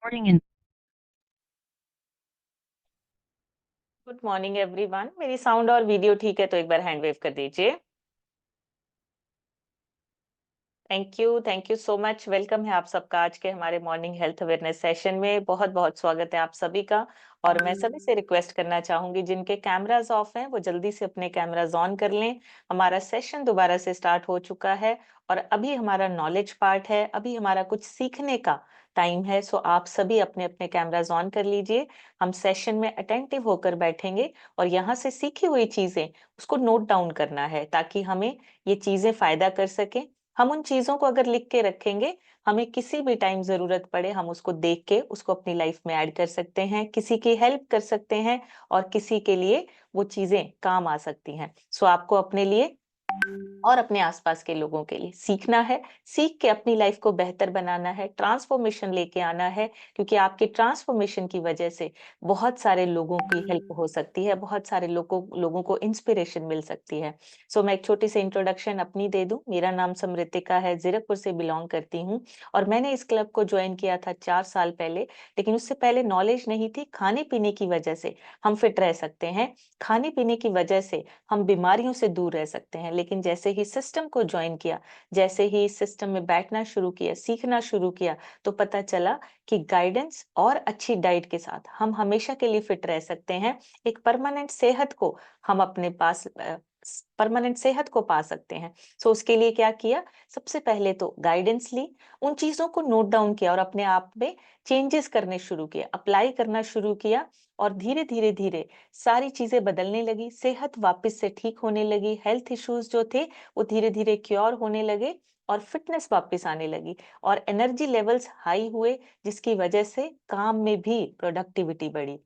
Morning and good morning everyone. मेरी sound और video ठीक है तो एक बार हैंड वेव कर दीजिए। Thank you so much. Welcome है आप सबका आज के हमारे मॉर्निंग हेल्थ अवेयरनेस सेशन में। बहुत बहुत स्वागत है आप सभी का। और मैं सभी से रिक्वेस्ट करना चाहूंगी जिनके कैमरास ऑफ हैं वो जल्दी से अपने कैमरास ऑन कर लें। हमारा सेशन दोबारा से स्टार्ट हो चुका है और अभी हमारा नॉलेज पार्ट है, अभी हमारा कुछ सीखने का टाइम है। सो आप सभी अपने अपने कैमरास ऑन कर लीजिए। हम सेशन में अटेंटिव होकर बैठेंगे और यहाँ से सीखी हुई चीजें उसको नोट डाउन करना है ताकि हमें ये चीजें फायदा कर सकें। हम उन चीजों को अगर लिख के रखेंगे, हमें किसी भी टाइम जरूरत पड़े हम उसको देख के उसको अपनी लाइफ में ऐड कर सकते हैं, किसी की हेल्प कर सकते हैं और किसी के लिए वो चीजें काम आ सकती हैं। सो आपको अपने लिए और अपने आसपास के लोगों के लिए सीखना है, सीख के अपनी लाइफ को बेहतर बनाना है, ट्रांसफॉर्मेशन लेके आना है। क्योंकि आपके ट्रांसफॉर्मेशन की वजह से बहुत सारे लोगों की हेल्प हो सकती है, बहुत सारे लोगों को इंस्पिरेशन मिल सकती है। सो मैं एक छोटी सी इंट्रोडक्शन अपनी दे दूं। मेरा नाम समृतिका है, जीरकपुर से बिलोंग करती हूँ और मैंने इस क्लब को ज्वाइन किया था 4 साल पहले। लेकिन उससे पहले नॉलेज नहीं थी। खाने पीने की वजह से हम फिट रह सकते हैं, खाने पीने की वजह से हम बीमारियों से दूर रह सकते हैं। लेकिन जैसे ही सिस्टम को ज्वाइन किया, जैसे ही सिस्टम में बैठना शुरू किया, सीखना शुरू किया, तो पता चला कि गाइडेंस और अच्छी डाइट के साथ हम हमेशा के लिए फिट रह सकते हैं। एक परमानेंट सेहत को हम अपने पास परमानेंट सेहत को पा सकते हैं। सो उसके लिए क्या किया, सबसे पहले तो गाइडेंस ली, उन चीजों को नोट डाउन किया और अपने आप में चेंजेस करने शुरू किए, अप्लाई करना शुरू किया। और धीरे धीरे धीरे सारी चीजें बदलने लगी, सेहत वापस से ठीक होने लगी, हेल्थ इश्यूज जो थे वो धीरे धीरे क्योर होने लगे और फिटनेस वापस आने लगी और एनर्जी लेवल्स हाई हुए, जिसकी वजह से काम में भी प्रोडक्टिविटी बढ़ी।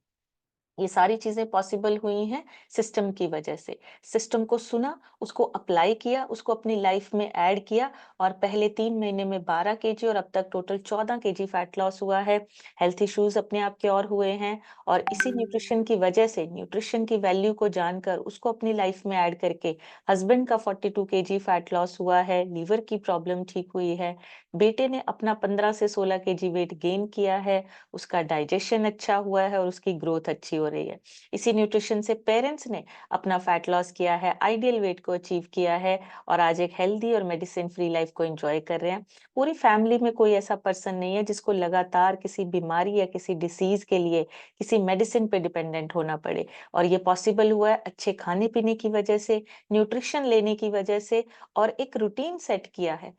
ये सारी चीजें पॉसिबल हुई हैं सिस्टम की वजह से। सिस्टम को सुना, उसको अप्लाई किया, उसको अपनी लाइफ में ऐड किया और पहले 3 महीने में 12 kg और अब तक टोटल 14 kg फैट लॉस हुआ है। हेल्थ इश्यूज अपने आप क्योर हुए हैं और इसी न्यूट्रिशन की वजह से, न्यूट्रिशन की वैल्यू को जानकर उसको अपनी लाइफ में ऐड करके हस्बैंड का 42 kg फैट लॉस हुआ है, लीवर की प्रॉब्लम ठीक हुई है, बेटे ने अपना 15 से 16 kg वेट गेन किया है, उसका डाइजेशन अच्छा हुआ है और उसकी ग्रोथ अच्छी हो रही है। इसी न्यूट्रिशन से पेरेंट्स ने अपना फैट लॉस किया है, आइडियल वेट को अचीव किया है और आज एक हेल्दी और मेडिसिन फ्री लाइफ को एंजॉय कर रहे हैं। पूरी फैमिली में कोई ऐसा पर्सन नहीं है जिसको लगातार किसी बीमारी या किसी डिसीज के लिए किसी मेडिसिन पे डिपेंडेंट होना पड़े। और ये पॉसिबल हुआ है अच्छे खाने पीने की वजह से, न्यूट्रिशन लेने की वजह से और एक रूटीन सेट किया है।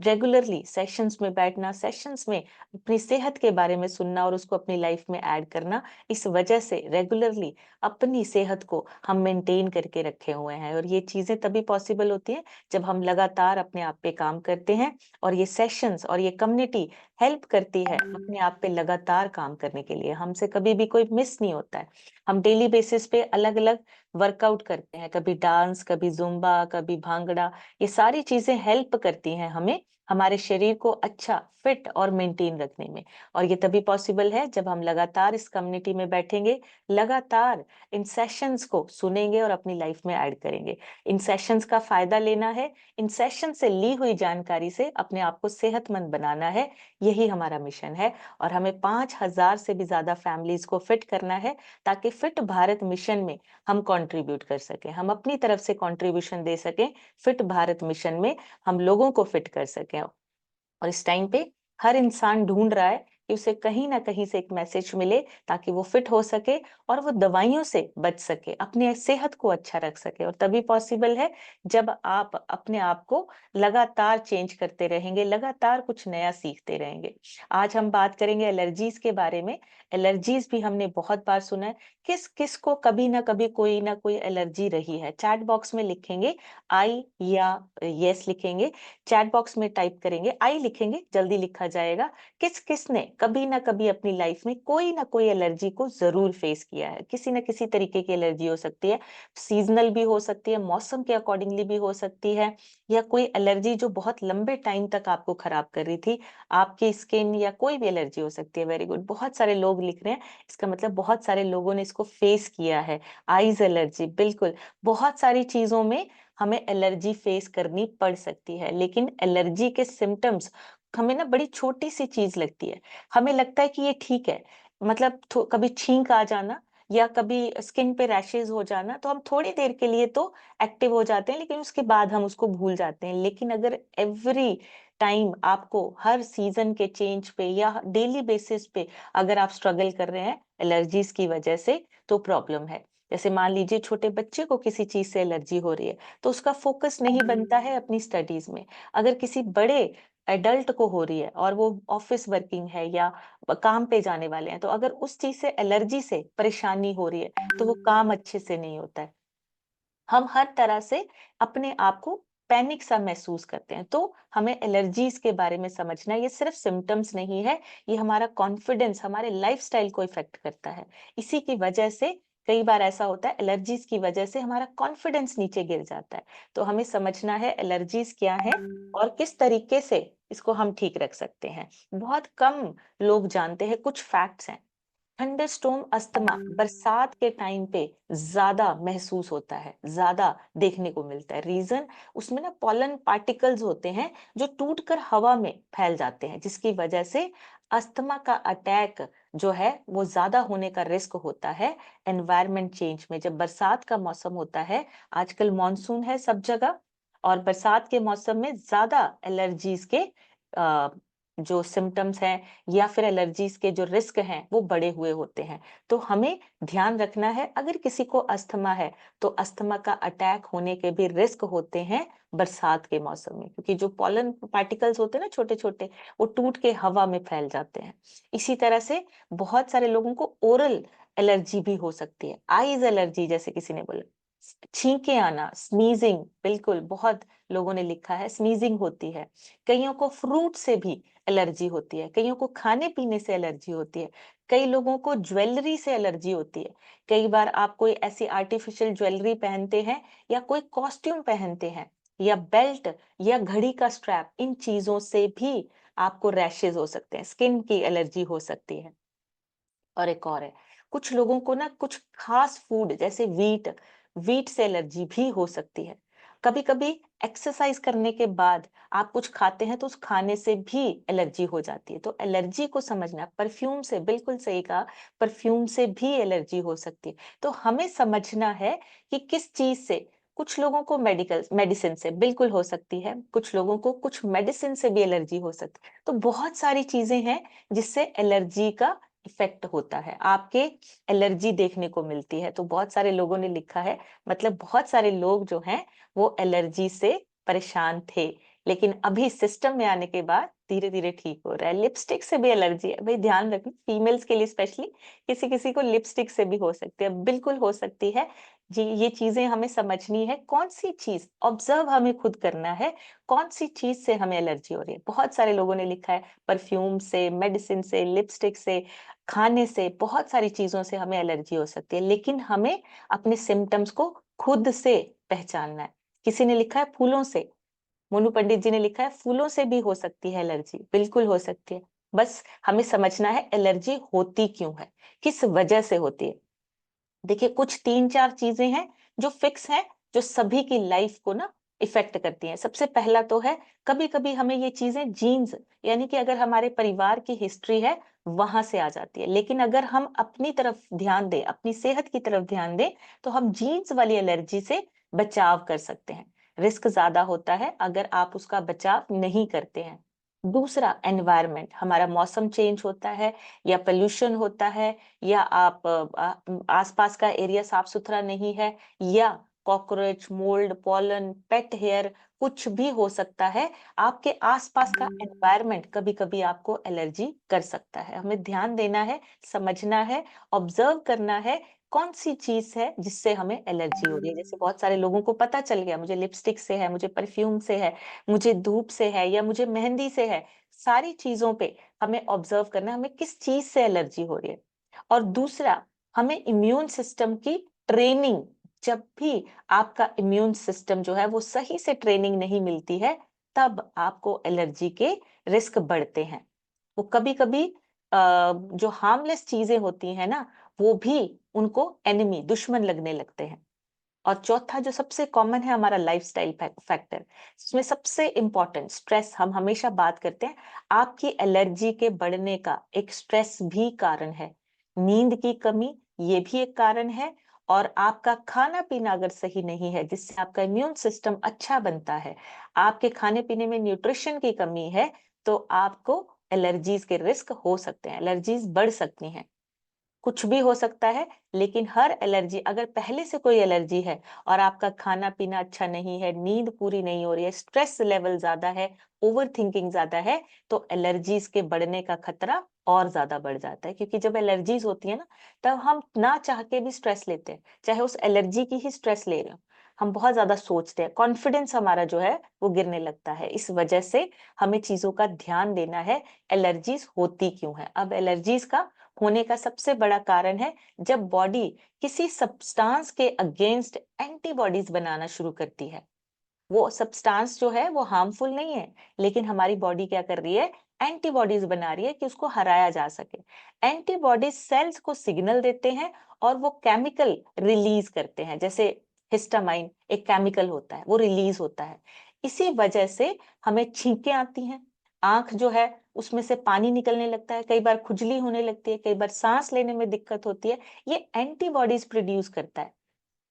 रेगुलरली सेशंस में बैठना, सेशंस में अपनी सेहत के बारे में सुनना और उसको अपनी लाइफ में ऐड करना, इस वजह से रेगुलरली अपनी सेहत को हम मेंटेन करके रखे हुए हैं। और ये चीजें तभी पॉसिबल होती हैं जब हम लगातार अपने आप पे काम करते हैं और ये सेशंस और ये कम्युनिटी हेल्प करती है अपने आप पे लगातार काम करने के लिए। हमसे कभी भी कोई मिस नहीं होता है। हम डेली बेसिस पे अलग अलग वर्कआउट करते हैं, कभी डांस, कभी जुम्बा, कभी भांगड़ा। ये सारी चीजें हेल्प करती हैं हमें हमारे शरीर को अच्छा, फिट और मेंटेन रखने में। और ये तभी पॉसिबल है जब हम लगातार इस कम्युनिटी में बैठेंगे, लगातार इन सेशंस को सुनेंगे और अपनी लाइफ में ऐड करेंगे। इन सेशंस का फायदा लेना है, इन सेशन से ली हुई जानकारी से अपने आप को सेहतमंद बनाना है, यही हमारा मिशन है। और हमें 5,000 से भी ज्यादा फैमिलीज को फिट करना है ताकि फिट भारत मिशन में हम कंट्रीब्यूट कर सकें, हम अपनी तरफ से कंट्रीब्यूशन दे सकें फिट भारत मिशन में, हम लोगों को फिट कर सकें। और इस टाइम पे हर इंसान ढूंढ रहा है कि उसे कहीं ना कहीं से एक मैसेज मिले ताकि वो फिट हो सके और वो दवाइयों से बच सके, अपने सेहत को अच्छा रख सके। और तभी पॉसिबल है जब आप अपने आप को लगातार चेंज करते रहेंगे, लगातार कुछ नया सीखते रहेंगे। आज हम बात करेंगे एलर्जीज के बारे में। एलर्जीज भी हमने बहुत बार सुना है, किस किस को कभी ना कोई एलर्जी रही है। चैट बॉक्स में लिखेंगे आई या यस लिखेंगे, चैट बॉक्स में टाइप करेंगे, आई लिखेंगे, जल्दी लिखा जाएगा। किस किस ने कभी ना कभी अपनी लाइफ में कोई ना कोई एलर्जी को जरूर फेस किया है। किसी ना किसी तरीके की एलर्जी हो सकती है, सीजनल भी हो सकती है, मौसम के अकॉर्डिंगली भी हो सकती है, या कोई एलर्जी जो बहुत लंबे टाइम तक आपको खराब कर रही थी, आपकी स्किन या कोई भी एलर्जी हो सकती है। वेरी गुड, बहुत सारे लोग लिख रहे हैं, इसका मतलब बहुत सारे लोगों ने इसको फेस किया है। आईज एलर्जी, बिल्कुल, बहुत सारी चीजों में हमें एलर्जी फेस करनी पड़ सकती है। लेकिन एलर्जी के सिम्टम्स हमें ना बड़ी छोटी सी चीज लगती है, हमें लगता है कि ये ठीक है, मतलब कभी छींक आ जाना या कभी स्किन पे रैशेज हो जाना, तो हम थोड़ी देर के लिए तो एक्टिव हो जाते हैं, लेकिन उसके बाद हम उसको भूल जाते हैं। लेकिन अगर एवरी टाइम आपको हर सीजन के चेंज पे या डेली बेसिस पे अगर आप स्ट्रगल कर रहे हैं एलर्जीज की वजह से, तो प्रॉब्लम है। जैसे मान लीजिए छोटे बच्चे को किसी चीज से एलर्जी हो रही है, तो उसका फोकस नहीं बनता है अपनी स्टडीज में। अगर किसी बड़े एडल्ट को हो रही है और वो ऑफिस वर्किंग है या काम पे जाने वाले हैं, तो अगर उस चीज से एलर्जी से परेशानी हो रही है, तो वो काम अच्छे से नहीं होता है। हम हर तरह से अपने आप को पैनिक सा महसूस करते हैं। तो हमें एलर्जीज के बारे में समझना है, ये सिर्फ सिम्टम्स नहीं है, ये हमारा कॉन्फिडेंस, हमारे लाइफस्टाइल को इफेक्ट करता है। इसी की वजह से कई बार ऐसा होता है, एलर्जीज की वजह से हमारा कॉन्फिडेंस नीचे गिर जाता है। तो हमें समझना है एलर्जीज क्या है और किस तरीके से इसको हम ठीक रख सकते हैं। बहुत कम लोग जानते हैं, कुछ फैक्ट्स हैं। थंडरस्टॉर्म अस्थमा बरसात के टाइम पे ज्यादा महसूस होता है, ज्यादा देखने को मिलता है। रीजन, उसमें ना पॉलन पार्टिकल्स होते हैं जो टूटकर हवा में फैल जाते हैं, जिसकी वजह से अस्थमा का अटैक जो है वो ज्यादा होने का रिस्क होता है। एनवायरमेंट चेंज में जब बरसात का मौसम होता है, आजकल मॉनसून है सब जगह, और बरसात के मौसम में ज्यादा एलर्जीज के जो सिम्टम्स हैं या फिर एलर्जीज के जो रिस्क हैं वो बढ़े हुए होते हैं। तो हमें ध्यान रखना है, अगर किसी को अस्थमा है तो अस्थमा का अटैक होने के भी रिस्क होते हैं बरसात के मौसम में, क्योंकि जो पॉलन पार्टिकल्स होते हैं ना छोटे छोटे, वो टूट के हवा में फैल जाते हैं। इसी तरह से बहुत सारे लोगों को ओरल एलर्जी भी हो सकती है, आईज एलर्जी जैसे किसी ने बोला, छींके आना, स्नीजिंग, बिल्कुल बहुत लोगों ने लिखा है स्नीजिंग होती है। कईयों को फ्रूट से भी एलर्जी होती है, कईयों को खाने पीने से एलर्जी होती है, कई लोगों को ज्वेलरी से एलर्जी होती है। कई बार आप कोई ऐसी आर्टिफिशियल ज्वेलरी पहनते हैं या कोई कॉस्ट्यूम पहनते हैं या बेल्ट या घड़ी का स्ट्रैप, इन चीजों से भी आपको रैशेज हो सकते हैं, स्किन की एलर्जी हो सकती है। और एक और है, कुछ लोगों को ना कुछ खास फूड जैसे वीट वीट से एलर्जी भी हो सकती है। कभी कभी एक्सरसाइज करने के बाद आप कुछ खाते हैं तो उस खाने से भी एलर्जी हो जाती है। तो एलर्जी को समझना, परफ्यूम से, बिल्कुल सही कहा, परफ्यूम से भी एलर्जी हो सकती है। तो हमें समझना है कि किस चीज से, कुछ लोगों को मेडिकल मेडिसिन से बिल्कुल हो सकती है, कुछ लोगों को कुछ मेडिसिन से भी एलर्जी हो सकती है। तो बहुत सारी चीजें हैं जिससे एलर्जी का इफेक्ट होता है, आपके एलर्जी देखने को मिलती है। तो बहुत सारे लोगों ने लिखा है, मतलब बहुत सारे लोग जो हैं वो एलर्जी से परेशान थे, लेकिन अभी सिस्टम में आने के बाद धीरे धीरे ठीक हो रहा है। लिपस्टिक से भी एलर्जी है, भाई ध्यान रखना, फीमेल्स के लिए स्पेशली, किसी किसी को लिपस्टिक से भी हो सकती है, बिल्कुल हो सकती है जी। ये चीजें हमें समझनी है, कौन सी चीज ऑब्जर्व हमें खुद करना है, कौन सी चीज से हमें एलर्जी हो रही है। बहुत सारे लोगों ने लिखा है परफ्यूम से, मेडिसिन से, लिपस्टिक से, खाने से, बहुत सारी चीजों से हमें एलर्जी हो सकती है, लेकिन हमें अपने सिम्टम्स को खुद से पहचानना है। किसी ने लिखा है फूलों से, मोनू पंडित जी ने लिखा है फूलों से भी हो सकती है एलर्जी, बिल्कुल हो सकती है। बस हमें समझना है एलर्जी होती क्यों है, किस वजह से होती है। देखिए कुछ तीन चार चीजें हैं जो फिक्स हैं, जो सभी की लाइफ को ना इफेक्ट करती हैं। सबसे पहला तो है, कभी कभी हमें ये चीजें जीन्स, यानी कि अगर हमारे परिवार की हिस्ट्री है वहां से आ जाती है, लेकिन अगर हम अपनी तरफ ध्यान दें, अपनी सेहत की तरफ ध्यान दें, तो हम जीन्स वाली एलर्जी से बचाव कर सकते हैं। रिस्क ज्यादा होता है अगर आप उसका बचाव नहीं करते हैं। दूसरा, एनवायरमेंट, हमारा मौसम चेंज होता है या पोल्यूशन होता है, या आप आसपास का एरिया साफ सुथरा नहीं है, या कॉकरोच, मोल्ड, पॉलन, पेट हेयर, कुछ भी हो सकता है। आपके आसपास का एनवायरनमेंट कभी कभी आपको एलर्जी कर सकता है। हमें ध्यान देना है, समझना है, ऑब्जर्व करना है कौन सी चीज है जिससे हमें एलर्जी हो रही है। जैसे बहुत सारे लोगों को पता चल गया, मुझे लिपस्टिक से है, मुझे परफ्यूम से है, मुझे धूप से है, या मुझे मेहंदी से है। सारी चीजों पे हमें ऑब्जर्व करना है, हमें किस चीज से एलर्जी हो रही है। और दूसरा, हमें इम्यून सिस्टम की ट्रेनिंग, जब भी आपका इम्यून सिस्टम जो है वो सही से ट्रेनिंग नहीं मिलती है, तब आपको एलर्जी के रिस्क बढ़ते हैं। वो कभी कभी जो हार्मलेस चीजें होती हैं ना, वो भी उनको एनिमी, दुश्मन लगने लगते हैं। और चौथा जो सबसे कॉमन है हमारा लाइफस्टाइल फैक्टर। इसमें सबसे इंपॉर्टेंट स्ट्रेस, हम हमेशा बात करते हैं, आपकी एलर्जी के बढ़ने का एक स्ट्रेस भी कारण है। नींद की कमी ये भी एक कारण है, और आपका खाना पीना अगर सही नहीं है जिससे आपका इम्यून सिस्टम अच्छा बनता है, आपके खाने पीने में न्यूट्रिशन की कमी है, तो आपको एलर्जीज के रिस्क हो सकते हैं, एलर्जीज बढ़ सकती हैं। कुछ भी हो सकता है, लेकिन हर एलर्जी, अगर पहले से कोई एलर्जी है और आपका खाना पीना अच्छा नहीं है, नींद पूरी नहीं हो रही है, स्ट्रेस लेवल ज्यादा है, ओवर थिंकिंग ज्यादा है, तो एलर्जीज के बढ़ने का खतरा और ज्यादा बढ़ जाता है। क्योंकि जब एलर्जीज होती है ना, तब हम ना चाह के भी स्ट्रेस लेते हैं, चाहे उस एलर्जी की ही स्ट्रेस ले रहे हो। हम बहुत ज्यादा सोचते हैं, कॉन्फिडेंस हमारा जो है वो गिरने लगता है। इस वजह से हमें चीजों का ध्यान देना है, एलर्जीज होती क्यों है। अब एलर्जीज का होने का सबसे बड़ा कारण है जब बॉडी किसी सब्सटेंस के अगेंस्ट एंटीबॉडीज बनाना शुरू करती है। वो सब्सटेंस जो है वो हार्मफुल नहीं है, लेकिन हमारी बॉडी क्या कर रही है, एंटीबॉडीज बना रही है कि उसको हराया जा सके। एंटीबॉडीज सेल्स को सिग्नल देते हैं और वो केमिकल रिलीज करते हैं, जैसे हिस्टामाइन एक केमिकल होता है, वो रिलीज होता है। इसी वजह से हमें छींकें आती हैं, आंख जो है उसमें से पानी निकलने लगता है, कई बार खुजली होने लगती है, कई बार सांस लेने में दिक्कत होती है। ये एंटीबॉडीज प्रोड्यूस करता है।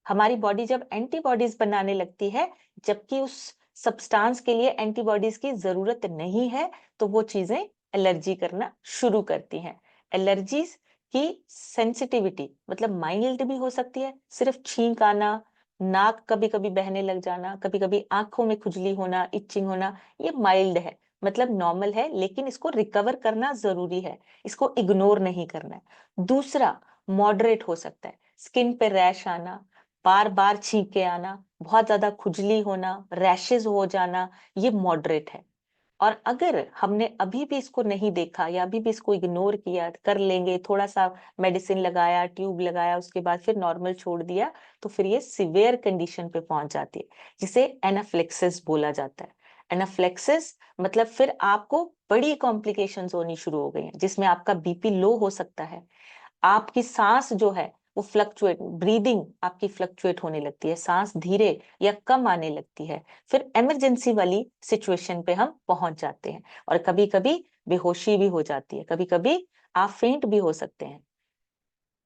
हमारी बॉडी जब एंटीबॉडीज बनाने लगती है, जबकि उस सब्सटेंस के लिए एंटीबॉडीज की जरूरत नहीं है, तो वो चीजें एलर्जी करना शुरू करती हैं। एलर्जीज की सेंसिटिविटी मतलब माइल्ड भी हो सकती है, सिर्फ छींक आना, नाक कभी कभी बहने लग जाना, कभी कभी आंखों में खुजली होना, इचिंग होना, ये माइल्ड है, मतलब नॉर्मल है, लेकिन इसको रिकवर करना जरूरी है, इसको इग्नोर नहीं करना है। दूसरा, मॉडरेट हो सकता है, स्किन पे रैश आना, बार बार छींके आना, बहुत ज्यादा खुजली होना, रैशेज हो जाना, ये मॉडरेट है। और अगर हमने अभी भी इसको नहीं देखा या अभी भी इसको इग्नोर किया, कर लेंगे, थोड़ा सा मेडिसिन लगाया, ट्यूब लगाया, उसके बाद फिर नॉर्मल छोड़ दिया, तो फिर ये सिवियर कंडीशन पे पहुंच जाती है, जिसे एनाफ्लेक्सिस बोला जाता है। एनाफ्लेक्सिस मतलब फिर आपको बड़ी कॉम्प्लिकेशंस होनी शुरू हो गई हैं, जिसमें आपका बीपी लो हो सकता है, आपकी सांस जो है वो फ्लक्चुएट, ब्रीदिंग आपकी फ्लक्चुएट होने लगती है, सांस धीरे या कम आने लगती है, फिर इमरजेंसी वाली सिचुएशन पे हम पहुंच जाते हैं, और कभी कभी बेहोशी भी हो जाती है, कभी कभी आप फेंट भी हो सकते हैं।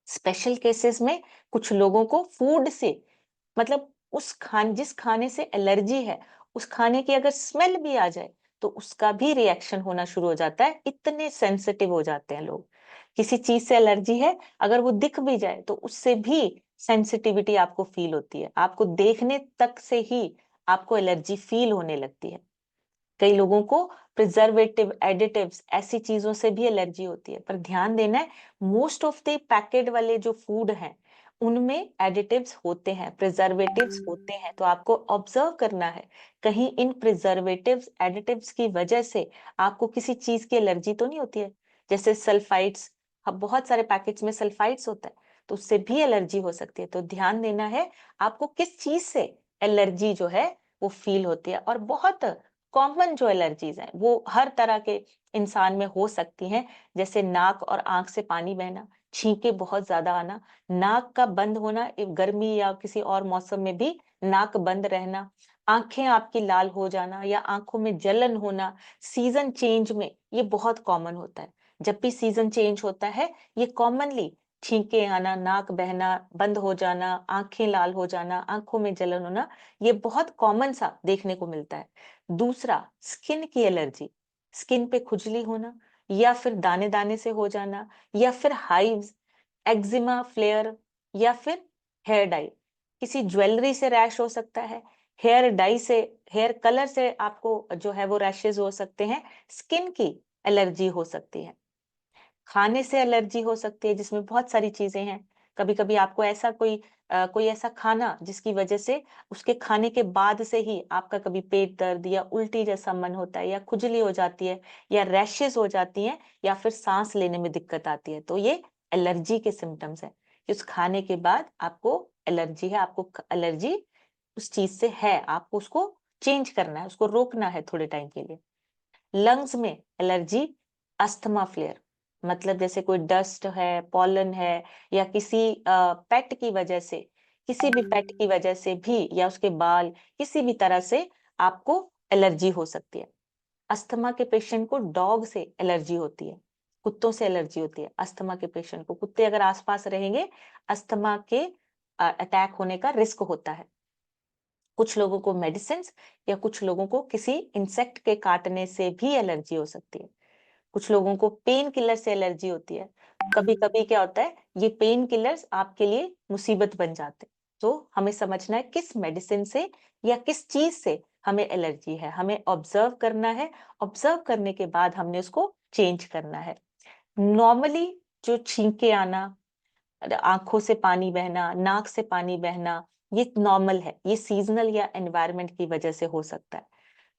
स्पेशल केसेस में कुछ लोगों को फूड से, मतलब जिस खाने से एलर्जी है, उस खाने की अगर स्मेल भी आ जाए, तो उसका भी रिएक्शन होना शुरू हो जाता है, इतने सेंसिटिव हो जाते हैं लोग। किसी चीज से एलर्जी है, अगर वो दिख भी जाए तो उससे भी सेंसिटिविटी आपको फील होती है, आपको देखने तक से ही आपको एलर्जी फील होने लगती है। कई लोगों को प्रिजर्वेटिव, एडिटिव्स, ऐसी चीजों से भी एलर्जी होती है, पर ध्यान देना है, मोस्ट ऑफ द पैकेट वाले जो फूड हैं उनमें एडिटिव्स होते हैं, प्रिजर्वेटिव्स होते हैं, तो आपको ऑब्जर्व करना है कहीं इन प्रिजर्वेटिव्स, एडिटिव्स की वजह से आपको किसी चीज की एलर्जी तो नहीं होती है। जैसे सल्फाइड्स, अब बहुत सारे पैकेट्स में सल्फाइड्स होता है, तो उससे भी एलर्जी हो सकती है। तो ध्यान देना है आपको किस चीज से एलर्जी जो है वो फील होती है। और बहुत कॉमन जो एलर्जीज हैं वो हर तरह के इंसान में हो सकती हैं, जैसे नाक और आंख से पानी बहना, छींके बहुत ज्यादा आना, नाक का बंद होना, गर्मी या किसी और मौसम में भी नाक बंद रहना, आंखें आपकी लाल हो जाना या आंखों में जलन होना, सीजन चेंज में ये बहुत कॉमन होता है। जब भी सीजन चेंज होता है, ये कॉमनली छींके आना, नाक बहना, बंद हो जाना, आंखें लाल हो जाना, आंखों में जलन होना, ये बहुत कॉमन सा देखने को मिलता है। दूसरा, स्किन की एलर्जी, स्किन पे खुजली होना, या फिर दाने दाने से हो जाना, या फिर हाइव्स, एक्जिमा, फ्लेयर, या फिर हेयर डाई, किसी ज्वेलरी से रैश हो सकता है, हेयर डाई से, हेयर कलर से आपको जो है वो रैशेज हो सकते हैं, स्किन की एलर्जी हो सकती है। खाने से एलर्जी हो सकती है, जिसमें बहुत सारी चीजें हैं। कभी कभी आपको ऐसा कोई ऐसा खाना जिसकी वजह से उसके खाने के बाद से ही आपका कभी पेट दर्द या उल्टी जैसा मन होता है, या खुजली हो जाती है, या रैशेस हो जाती हैं, या फिर सांस लेने में दिक्कत आती है, तो ये एलर्जी के सिम्टम्स हैं। उस खाने के बाद आपको एलर्जी है, आपको एलर्जी उस चीज से है, आपको उसको चेंज करना है, उसको रोकना है थोड़े टाइम के लिए। लंग्स में एलर्जी, अस्थमा फ्लेयर, मतलब जैसे कोई डस्ट है, पॉलन है, या किसी पेट की वजह से किसी भी पेट की वजह से भी या उसके बाल, किसी भी तरह से आपको एलर्जी हो सकती है। अस्थमा के पेशेंट को डॉग से एलर्जी होती है, कुत्तों से एलर्जी होती है। अस्थमा के पेशेंट को कुत्ते अगर आसपास रहेंगे, अस्थमा के अटैक होने का रिस्क होता है। कुछ लोगों को मेडिसिन या कुछ लोगों को किसी इंसेक्ट के काटने से भी एलर्जी हो सकती है। कुछ लोगों को पेन किलर से एलर्जी होती है। कभी कभी क्या होता है, ये पेन किलर्स आपके लिए मुसीबत बन जाते हैं। तो हमें समझना है किस मेडिसिन से या किस चीज से हमें एलर्जी है, हमें ऑब्जर्व करना है। ऑब्जर्व करने के बाद हमने उसको चेंज करना है। नॉर्मली जो छींके आना, आंखों से पानी बहना, नाक से पानी बहना, ये नॉर्मल है। ये सीजनल या एनवायरनमेंट की वजह से हो सकता है।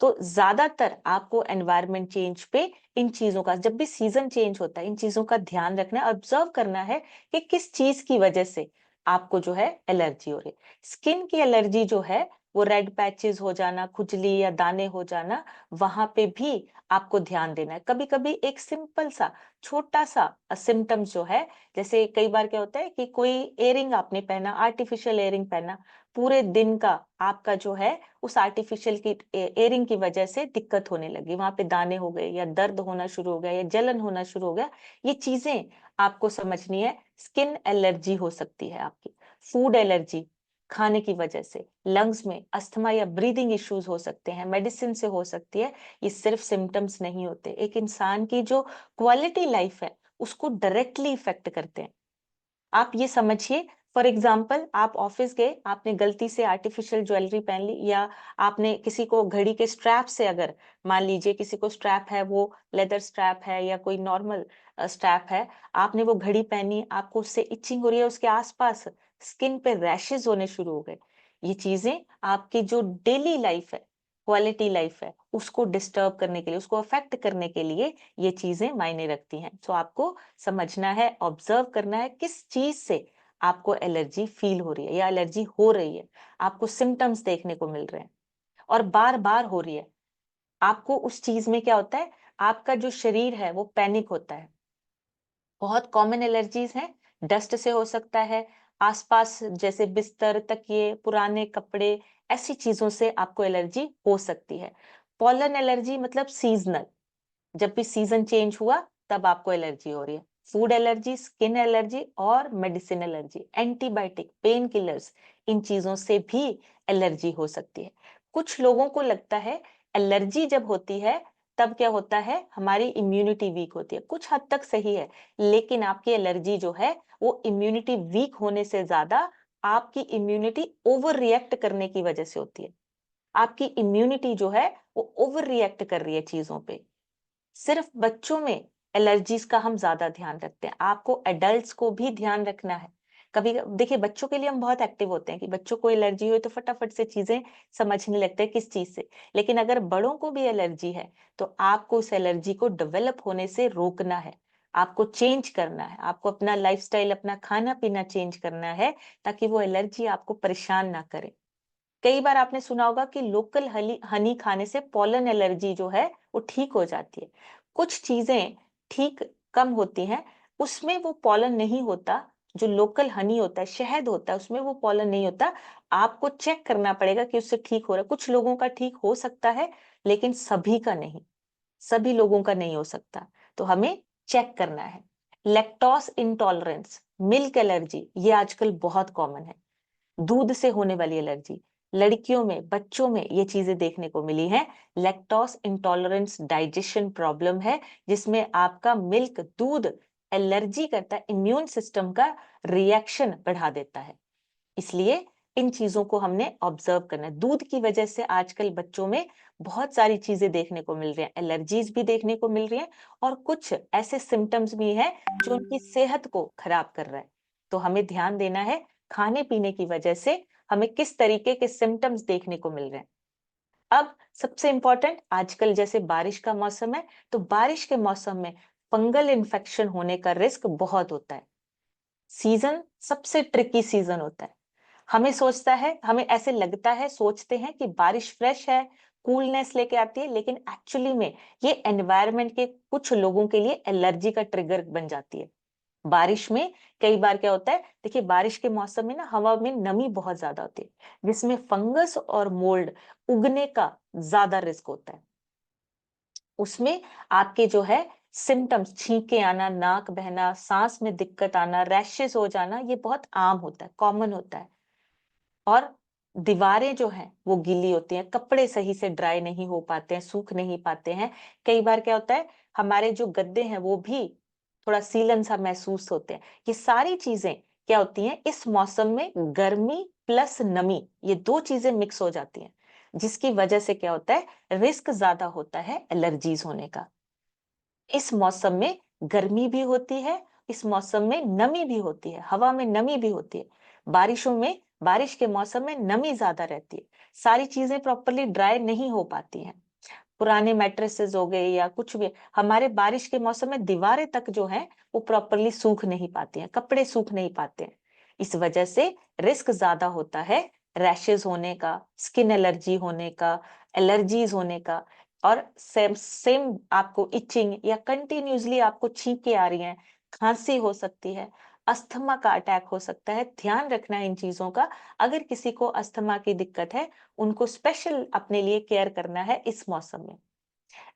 तो ज्यादातर आपको एनवायरनमेंट चेंज पे इन चीजों का, जब भी सीजन चेंज होता है, इन चीजों का ध्यान रखना है, ऑब्जर्व करना है कि किस चीज की वजह से आपको जो है एलर्जी हो रही है। स्किन की एलर्जी जो है वो रेड पैचेस हो जाना, खुजली या दाने हो जाना, वहां पे भी आपको ध्यान देना है। कभी कभी एक सिंपल सा छोटा सा सिम्टम्स जो है, जैसे कई बार क्या होता है कि कोई एयरिंग आपने पहना, आर्टिफिशियल एयरिंग पहना, पूरे दिन का आपका जो है उस आर्टिफिशियल की एयरिंग की वजह से दिक्कत होने लगी, वहां पे दाने हो गए या दर्द होना शुरू हो गया या जलन होना शुरू हो गया, ये चीजें आपको समझनी है। स्किन एलर्जी हो सकती है आपकी। फूड एलर्जी, खाने की वजह से लंग्स में अस्थमा या ब्रीदिंग इश्यूज हो सकते हैं, मेडिसिन से हो सकती है। ये सिर्फ सिम्टम्स नहीं होते, एक इंसान की जो क्वालिटी लाइफ है उसको डायरेक्टली इफेक्ट करते हैं। आप ये समझिए, फॉर एग्जाम्पल आप ऑफिस गए, आपने गलती से आर्टिफिशियल ज्वेलरी पहन ली, या आपने किसी को घड़ी के स्ट्रैप से, अगर मान लीजिए किसी को स्ट्रैप है, वो लेदर स्ट्रैप है या कोई नॉर्मल स्ट्रैप है, आपने वो घड़ी पहनी, आपको उससे इचिंग हो रही है, उसके आसपास स्किन पे रैशेज होने शुरू हो गए। ये चीजें आपकी जो डेली लाइफ है, क्वालिटी लाइफ है, उसको डिस्टर्ब करने के लिए, उसको अफेक्ट करने के लिए ये चीजें मायने रखती हैं। तो आपको समझना है, ऑब्जर्व करना है किस चीज से आपको एलर्जी फील हो रही है या एलर्जी हो रही है। आपको सिम्टम्स देखने को मिल रहे हैं और बार बार हो रही है। आपको उस चीज में क्या होता है, आपका जो शरीर है वो पैनिक होता है। बहुत कॉमन एलर्जीज हैं, डस्ट से हो सकता है, आसपास जैसे बिस्तर, तकिए, पुराने कपड़े, ऐसी चीजों से आपको एलर्जी हो सकती है। पॉलन एलर्जी मतलब सीजनल, जब भी सीजन चेंज हुआ तब आपको एलर्जी हो रही है। फूड एलर्जी, स्किन एलर्जी और medicine allergy, antibiotic, painkillers, इन चीजों से भी एलर्जी हो सकती है। कुछ लोगों को लगता है एलर्जी जब होती है तब क्या होता है, हमारी इम्यूनिटी वीक होती है। कुछ हद तक सही है, लेकिन आपकी एलर्जी जो है वो इम्यूनिटी वीक होने से ज्यादा आपकी इम्यूनिटी ओवर रिएक्ट करने की वजह से होती है। आपकी इम्यूनिटी जो है वो ओवर रिएक्ट कर रही है चीजों पे। सिर्फ बच्चों में एलर्जीज का हम ज्यादा ध्यान रखते हैं, आपको एडल्ट्स को भी ध्यान रखना है। कभी देखिए, बच्चों के लिए हम बहुत एक्टिव होते हैं कि बच्चों को एलर्जी हो तो फटाफट से चीजें समझने लगते हैं किस चीज से। लेकिन अगर बड़ों को भी एलर्जी है तो आपको उस एलर्जी को डेवलप होने से रोकना है, आपको चेंज करना है, आपको अपना लाइफस्टाइल, अपना खाना पीना चेंज करना है, ताकि वो एलर्जी आपको परेशान ना करे। कई बार आपने सुना होगा कि लोकल हनी खाने से पॉलन एलर्जी जो है वो ठीक हो जाती है। कुछ चीजें ठीक कम होती हैं, उसमें वो पॉलन नहीं होता। जो लोकल हनी होता है, शहद होता है, उसमें वो पॉलन नहीं होता। आपको चेक करना पड़ेगा कि उससे ठीक हो रहा है। कुछ लोगों का ठीक हो सकता है, लेकिन सभी का नहीं, सभी लोगों का नहीं हो सकता। तो हमें चेक करना है। लैक्टोज इंटॉलरेंस, मिल्क एलर्जी, ये आजकल बहुत कॉमन है। दूध से होने वाली एलर्जी, लड़कियों में, बच्चों में ये चीजें देखने को मिली हैं। लैक्टोज इंटॉलरेंस डाइजेशन प्रॉब्लम है, जिसमें आपका मिल्क, दूध एलर्जी करता है, इम्यून सिस्टम का रिएक्शन बढ़ा देता है। इसलिए इन चीजों को हमने ऑब्जर्व करना है। दूध की वजह से आजकल बच्चों में बहुत सारी चीजें देखने को मिल रही हैं, एलर्जीज भी देखने को मिल रही हैं, और कुछ ऐसे सिम्टम्स भी हैं जो उनकी सेहत को खराब कर रहा है। तो हमें ध्यान देना है, खाने पीने की वजह से हमें किस तरीके के सिम्टम्स देखने को मिल रहे हैं। अब सबसे इंपॉर्टेंट, आजकल जैसे बारिश का मौसम है, तो बारिश के मौसम में फंगल इन्फेक्शन होने का रिस्क बहुत होता है। सीजन सबसे ट्रिकी सीजन होता है। हमें ऐसे लगता है, सोचते हैं कि बारिश फ्रेश है, कूलनेस लेके आती है, लेकिन एक्चुअली में ये एनवायरनमेंट के कुछ लोगों के लिए एलर्जी का ट्रिगर बन जाती है। बारिश में कई बार क्या होता है, देखिए बारिश के मौसम में ना हवा में नमी बहुत ज्यादा होती है, जिसमें फंगस और मोल्ड उगने का ज्यादा रिस्क होता है। उसमें आपके जो है सिम्टम्स, छींके आना, नाक बहना, सांस में दिक्कत आना, रैशेस हो जाना, ये बहुत आम होता है, कॉमन होता है। और दीवारें जो हैं वो गीली होती हैं, कपड़े सही से ड्राई नहीं हो पाते हैं, सूख नहीं पाते हैं। कई बार क्या होता है, हमारे जो गद्दे हैं वो भी थोड़ा सीलन सा महसूस होते हैं। ये सारी चीजें क्या होती हैं, इस मौसम में गर्मी प्लस नमी, ये दो चीजें मिक्स हो जाती हैं, जिसकी वजह से क्या होता है, रिस्क ज्यादा होता है एलर्जीज होने का। इस मौसम में गर्मी भी होती है, इस मौसम में नमी भी होती है, हवा में नमी भी होती है। बारिशों में, बारिश के मौसम में नमी ज्यादा रहती है, सारी चीजें प्रॉपरली ड्राई नहीं हो पाती हैं। पुराने मैट्रेसेस हो गए या कुछ भी, हमारे बारिश के मौसम में दीवारें तक जो है वो प्रॉपरली सूख नहीं पाती हैं, कपड़े सूख नहीं पाते हैं। इस वजह से रिस्क ज्यादा होता है रैशेस होने का, स्किन एलर्जी होने का, एलर्जीज होने का। और सेम सेम आपको इचिंग या कंटिन्यूसली आपको छींके आ रही हैं, खांसी हो सकती है, अस्थमा का अटैक हो सकता है। ध्यान रखना है इन चीजों का। अगर किसी को अस्थमा की दिक्कत है, उनको स्पेशल अपने लिए केयर करना है इस मौसम में।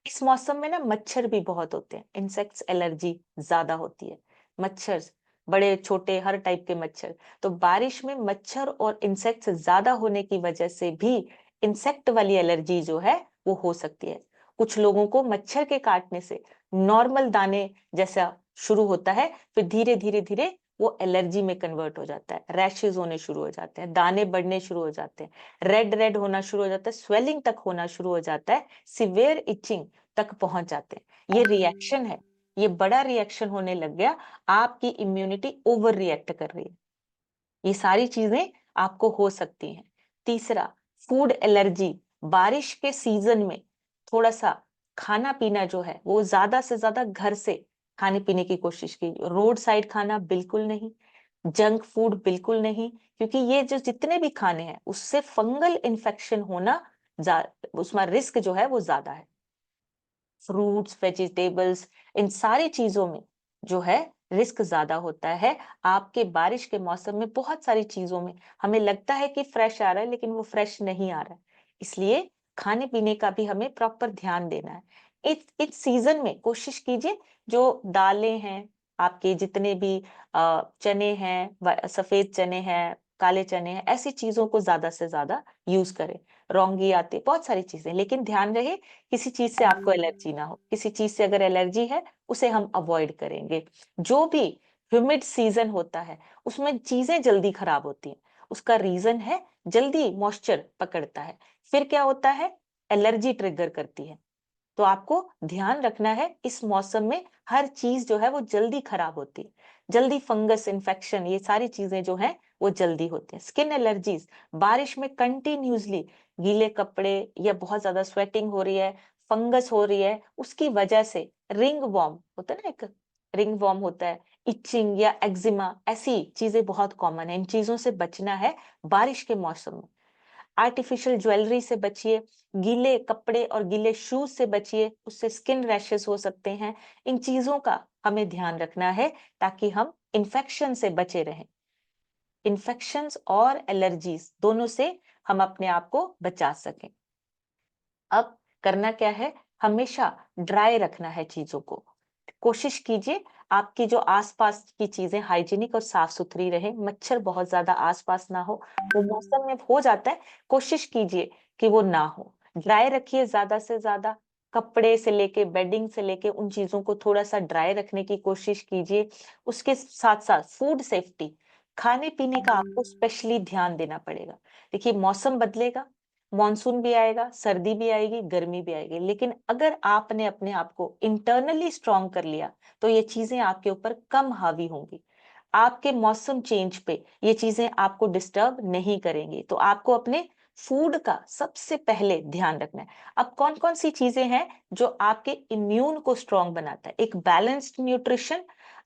इस मौसम में ना मच्छर भी बहुत होते हैं, इंसेक्ट्स एलर्जी ज्यादा होती है। मच्छर, बड़े छोटे हर टाइप के मच्छर। तो बारिश में मच्छर और इंसेक्ट्स ज्यादा होने की वजह से भी इंसेक्ट वाली एलर्जी जो है वो हो सकती है। कुछ लोगों को मच्छर के काटने से नॉर्मल दाने जैसा शुरू होता है, फिर धीरे धीरे धीरे वो एलर्जी में कन्वर्ट हो जाता है, रैशेज होने शुरू हो जाते हैं, दाने बढ़ने शुरू हो जाते हैं, रेड रेड होना शुरू हो जाता है, स्वेलिंग तक होना शुरू हो जाता है, सिवियर इचिंग तक पहुंच जाते हैं। ये रिएक्शन है, ये बड़ा रिएक्शन होने लग गया, आपकी इम्यूनिटी ओवर रिएक्ट कर रही है। ये सारी चीजें आपको हो सकती हैं। तीसरा, फूड एलर्जी। बारिश के सीजन में थोड़ा सा खाना पीना जो है वो ज्यादा से ज्यादा घर से खाने पीने की कोशिश कीजिए। रोड साइड खाना बिल्कुल नहीं, जंक फूड बिल्कुल नहीं, क्योंकि ये जो जितने भी खाने हैं उससे फंगल इन्फेक्शन होना, उसमें रिस्क जो है वो ज्यादा है। फ्रूट्स, वेजिटेबल्स, इन सारी चीजों में जो है रिस्क ज्यादा होता है। आपके बारिश के मौसम में बहुत सारी चीजों में हमें लगता है कि फ्रेश आ रहा है, लेकिन वो फ्रेश नहीं आ रहा है। इसलिए खाने पीने का भी हमें प्रॉपर ध्यान देना है। इस सीजन में कोशिश कीजिए, जो दालें हैं आपके जितने भी चने हैं, सफेद चने हैं, काले चने हैं, ऐसी चीजों को ज्यादा से ज्यादा यूज करें। रौंगी आती, बहुत सारी चीजें, लेकिन ध्यान रहे किसी चीज से आपको एलर्जी ना हो। किसी चीज से अगर एलर्जी है उसे हम अवॉइड करेंगे। जो भी ह्यूमिड सीजन होता है उसमें चीजें जल्दी खराब होती हैं, उसका रीजन है जल्दी मॉइस्चर पकड़ता है, फिर क्या होता है, एलर्जी ट्रिगर करती है। तो आपको ध्यान रखना है, इस मौसम में हर चीज जो है वो जल्दी खराब होती है, जल्दी फंगस इन्फेक्शन, ये सारी चीजें जो है वो जल्दी होती हैं। स्किन एलर्जीज, बारिश में कंटिन्यूसली गीले कपड़े या बहुत ज्यादा स्वेटिंग हो रही है, फंगस हो रही है, उसकी वजह से रिंग वॉर्म होता है ना, एक रिंग वॉर्म होता है, इचिंग या एक्जिमा, ऐसी चीजें बहुत कॉमन है। इन चीजों से बचना है बारिश के मौसम में। आर्टिफिशियल ज्वेलरी से बचिए, गीले कपड़े और गीले शूज से बचिए, उससे स्किन रैशेस हो सकते हैं। इन चीजों का हमें ध्यान रखना है ताकि हम इन्फेक्शन से बचे रहें। इन्फेक्शंस और एलर्जीज दोनों से हम अपने आप को बचा सकें। अब करना क्या है, हमेशा ड्राई रखना है चीजों को। कोशिश कीजिए आपकी जो आसपास की चीजें हाइजीनिक और साफ सुथरी रहे, मच्छर बहुत ज्यादा आसपास ना हो। वो मौसम में हो जाता है, कोशिश कीजिए कि वो ना हो। ड्राई रखिए ज्यादा से ज्यादा, कपड़े से लेके बेडिंग से लेके उन चीजों को थोड़ा सा ड्राई रखने की कोशिश कीजिए। उसके साथ साथ फूड सेफ्टी, खाने पीने का आपको स्पेशली ध्यान देना पड़ेगा। देखिए मौसम बदलेगा, मॉनसून भी आएगा, सर्दी भी आएगी, गर्मी भी आएगी, लेकिन अगर आपने अपने आप को इंटरनली स्ट्रांग कर लिया तो ये चीजें आपके ऊपर कम हावी होंगी। आपके मौसम चेंज पे ये चीजें आपको डिस्टर्ब नहीं करेंगी। तो आपको अपने फूड का सबसे पहले ध्यान रखना है। अब कौन कौन सी चीजें हैं जो आपके इम्यून को स्ट्रांग बनाता है, एक बैलेंस्ड न्यूट्रिशन,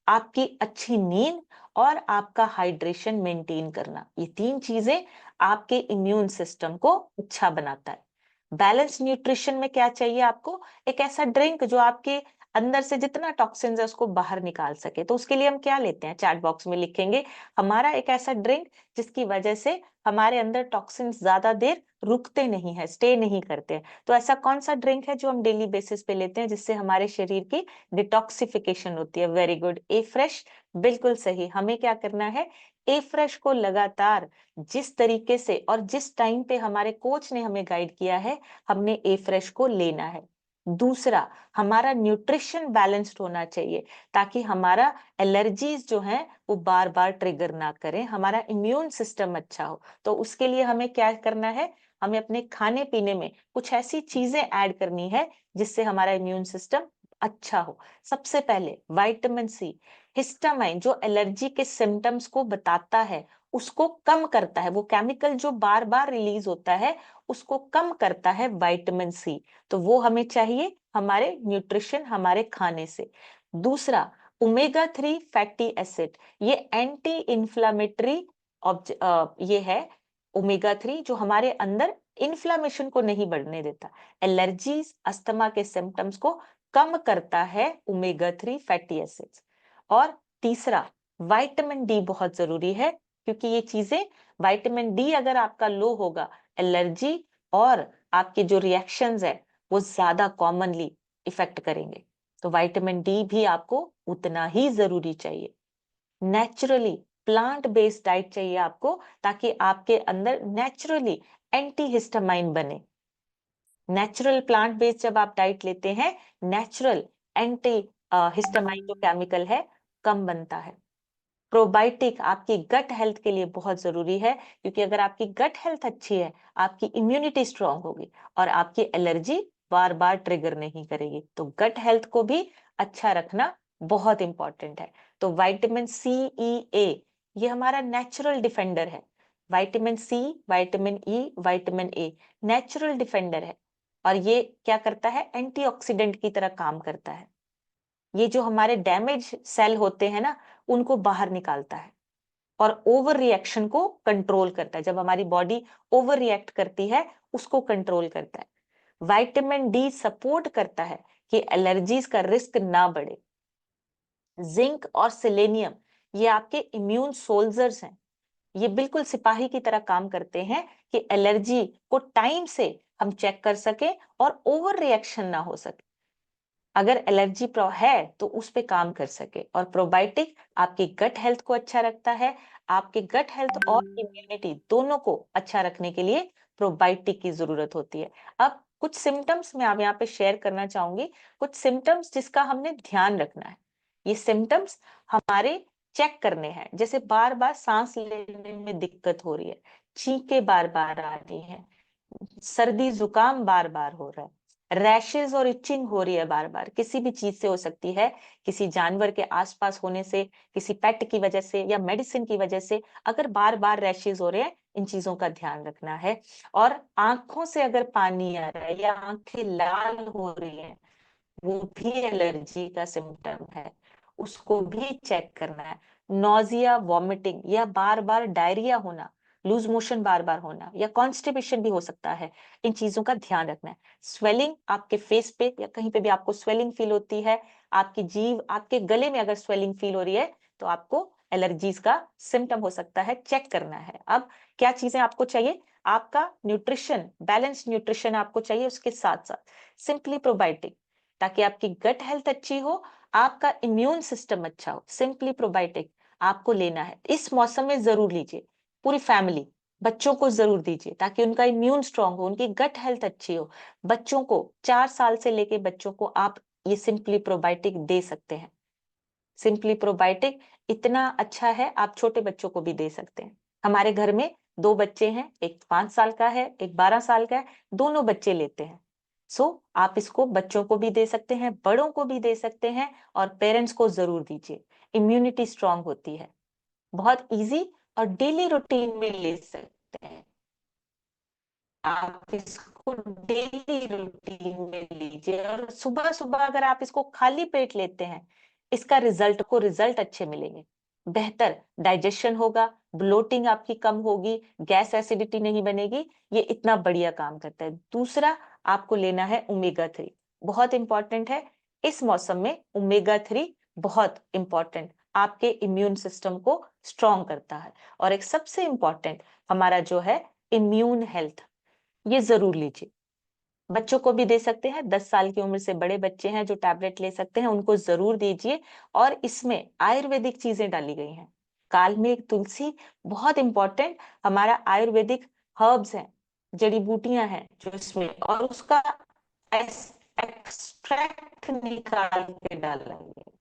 आपकी अच्छी नींद और आपका हाइड्रेशन मेंटेन करना, ये तीन चीजें आपके इम्यून सिस्टम को अच्छा बनाता है। बैलेंस न्यूट्रिशन में क्या चाहिए आपको, एक ऐसा ड्रिंक जो आपके अंदर से जितना टॉक्सिन्स है उसको बाहर निकाल सके। तो उसके लिए हम क्या लेते हैं, चैट बॉक्स में लिखेंगे हमारा एक ऐसा ड्रिंक जिसकी वजह से हमारे अंदर टॉक्सिन्स ज्यादा देर रुकते नहीं है, स्टे नहीं करते हैं। तो ऐसा कौन सा ड्रिंक है जो हम डेली बेसिस पे लेते हैं जिससे हमारे शरीर की डिटॉक्सिफिकेशन होती है? वेरी गुड, ए फ्रेश। बिल्कुल सही। हमें क्या करना है, ए फ्रेश को लगातार जिस तरीके से और जिस टाइम पे हमारे कोच ने हमें गाइड किया है, हमने ए फ्रेश को लेना है। दूसरा, हमारा न्यूट्रिशन बैलेंस्ड होना चाहिए ताकि हमारा एलर्जीज जो है वो बार बार ट्रिगर ना करें, हमारा इम्यून सिस्टम अच्छा हो। तो उसके लिए हमें क्या करना है, हमें अपने खाने पीने में कुछ ऐसी चीजें ऐड करनी है जिससे हमारा इम्यून सिस्टम अच्छा हो। सबसे पहले विटामिन सी, हिस्टामाइन जो एलर्जी के सिम्टम्स को बताता है उसको कम करता है, वो केमिकल जो बार बार रिलीज होता है उसको कम करता है विटामिन सी। तो वो हमें चाहिए हमारे न्यूट्रिशन, हमारे खाने से। दूसरा, ओमेगा 3 फैटी एसिड, ये एंटी इंफ्लामेटरी ये है। ओमेगा 3 जो हमारे अंदर इन्फ्लामेशन को नहीं बढ़ने देता, एलर्जीज, अस्थमा के सिम्टम्स को कम करता है ओमेगा 3 फैटी एसिड्स। और तीसरा, विटामिन डी बहुत जरूरी है क्योंकि ये चीजें, विटामिन डी अगर आपका लो होगा, एलर्जी और आपके जो रिएक्शंस है वो ज्यादा कॉमनली इफेक्ट करेंगे। तो विटामिन डी भी आपको उतना ही जरूरी चाहिए। नेचुरली प्लांट बेस्ड डाइट चाहिए आपको ताकि आपके अंदर नेचुरली एंटी हिस्टामाइन बने। नेचुरल प्लांट बेस्ड जब आप डाइट लेते हैं, नेचुरल एंटी हिस्टामाइन जो केमिकल है कम बनता है। प्रोबायोटिक आपकी गट हेल्थ के लिए बहुत जरूरी है क्योंकि अगर आपकी गट हेल्थ अच्छी है, आपकी इम्यूनिटी स्ट्रांग होगी और आपकी एलर्जी बार बार ट्रिगर नहीं करेगी। तो गट हेल्थ को भी अच्छा रखना बहुत इंपॉर्टेंट है। तो विटामिन सी, ई, ए ये हमारा नेचुरल डिफेंडर है। Vitamin C, vitamin E, vitamin A natural defender है और ये क्या करता है, एंटीऑक्सीडेंट की तरह काम करता है। ये जो हमारे डैमेज सेल होते हैं ना, उनको बाहर निकालता है और ओवर रिएक्शन को कंट्रोल करता है। जब हमारी बॉडी ओवर रिएक्ट करती है उसको कंट्रोल करता है। विटामिन डी सपोर्ट करता है कि एलर्जीज का रिस्क ना बढ़े। जिंक और सेलेनियम ये आपके इम्यून सोल्जर्स हैं, ये बिल्कुल सिपाही की तरह काम करते हैं कि एलर्जी को टाइम से हम चेक कर सके और ओवर रिएक्शन ना हो सके। अगर एलर्जी प्रो है तो उस पे काम कर सके। और प्रोबायोटिक आपकी गट हेल्थ को अच्छा रखता है। आपके गट हेल्थ और इम्यूनिटी दोनों को अच्छा रखने के लिए प्रोबायोटिक की जरूरत होती है। अब कुछ सिम्टम्स मैं आप यहाँ पे शेयर करना चाहूंगी, कुछ सिम्टम्स जिसका हमने ध्यान रखना है। ये सिम्टम्स हमारे चेक करने हैं, जैसे बार बार सांस लेने में दिक्कत हो रही है, छींकें बार बार आ रही है, सर्दी जुकाम बार बार हो रहा है, रैशेज और इचिंग हो रही है बार बार, किसी भी चीज से हो सकती है, किसी जानवर के आसपास होने से, किसी पेट की वजह से या मेडिसिन की वजह से अगर बार बार रैशेज हो रहे हैं, इन चीजों का ध्यान रखना है। और आंखों से अगर पानी आ रहा है या आंखें लाल हो रही हैं, वो भी एलर्जी का सिम्टम है, उसको भी चेक करना है। नोजिया, वॉमिटिंग या बार बार डायरिया होना, लूज मोशन बार बार होना या कॉन्स्टिपेशन भी हो सकता है, इन चीजों का ध्यान रखना है। स्वेलिंग आपके फेस पे या कहीं पे भी आपको स्वेलिंग फील होती है, आपकी जीभ, आपके गले में अगर स्वेलिंग फील हो रही है तो आपको एलर्जीज का सिम्टम हो सकता है, चेक करना है। अब क्या चीजें आपको चाहिए, आपका न्यूट्रिशन, बैलेंस न्यूट्रिशन आपको चाहिए, उसके साथ साथ सिंपली प्रोबायोटिक ताकि आपकी गट हेल्थ अच्छी हो, आपका इम्यून सिस्टम अच्छा हो। सिंपली प्रोबायोटिक आपको लेना है, इस मौसम में जरूर लीजिए, पूरी फैमिली, बच्चों को जरूर दीजिए ताकि उनका इम्यून स्ट्रांग हो, उनकी गट हेल्थ अच्छी हो। बच्चों को 4 साल से लेके बच्चों को आप ये सिंपली प्रोबायोटिक दे सकते हैं। सिंपली प्रोबायोटिक इतना अच्छा है, आप छोटे बच्चों को भी दे सकते हैं। हमारे घर में 2 बच्चे हैं, एक 5 साल का है, एक 12 साल का है, दोनों बच्चे लेते हैं। सो आप इसको बच्चों को भी दे सकते हैं, बड़ों को भी दे सकते हैं और पेरेंट्स को जरूर दीजिए। इम्यूनिटी स्ट्रांग होती है, बहुत इजी और डेली रूटीन में ले सकते हैं। आप इसको डेली रूटीन में लीजिए और सुबह सुबह अगर आप इसको खाली पेट लेते हैं, इसका रिजल्ट अच्छे मिलेंगे। बेहतर डाइजेशन होगा, ब्लोटिंग आपकी कम होगी, गैस एसिडिटी नहीं बनेगी, ये इतना बढ़िया काम करता है। दूसरा, आपको लेना है ओमेगा 3, बहुत इंपॉर्टेंट है। इस मौसम में ओमेगा 3 बहुत इंपॉर्टेंट, आपके इम्यून सिस्टम को स्ट्रॉन्ग करता है। और एक सबसे इंपॉर्टेंट हमारा जो है इम्यून हेल्थ, ये जरूर लीजिए। बच्चों को भी दे सकते हैं, 10 साल की उम्र से बड़े बच्चे हैं जो टैबलेट ले सकते हैं, उनको जरूर दीजिए। और इसमें आयुर्वेदिक चीजें डाली गई हैं। काल में तुलसी बहुत इंपॉर्टेंट, हमारा आयुर्वेदिक हर्ब्स हैं, जड़ी बूटियां हैं जो इसमें, और उसका एक्सट्रैक्ट निकाल के डाला गया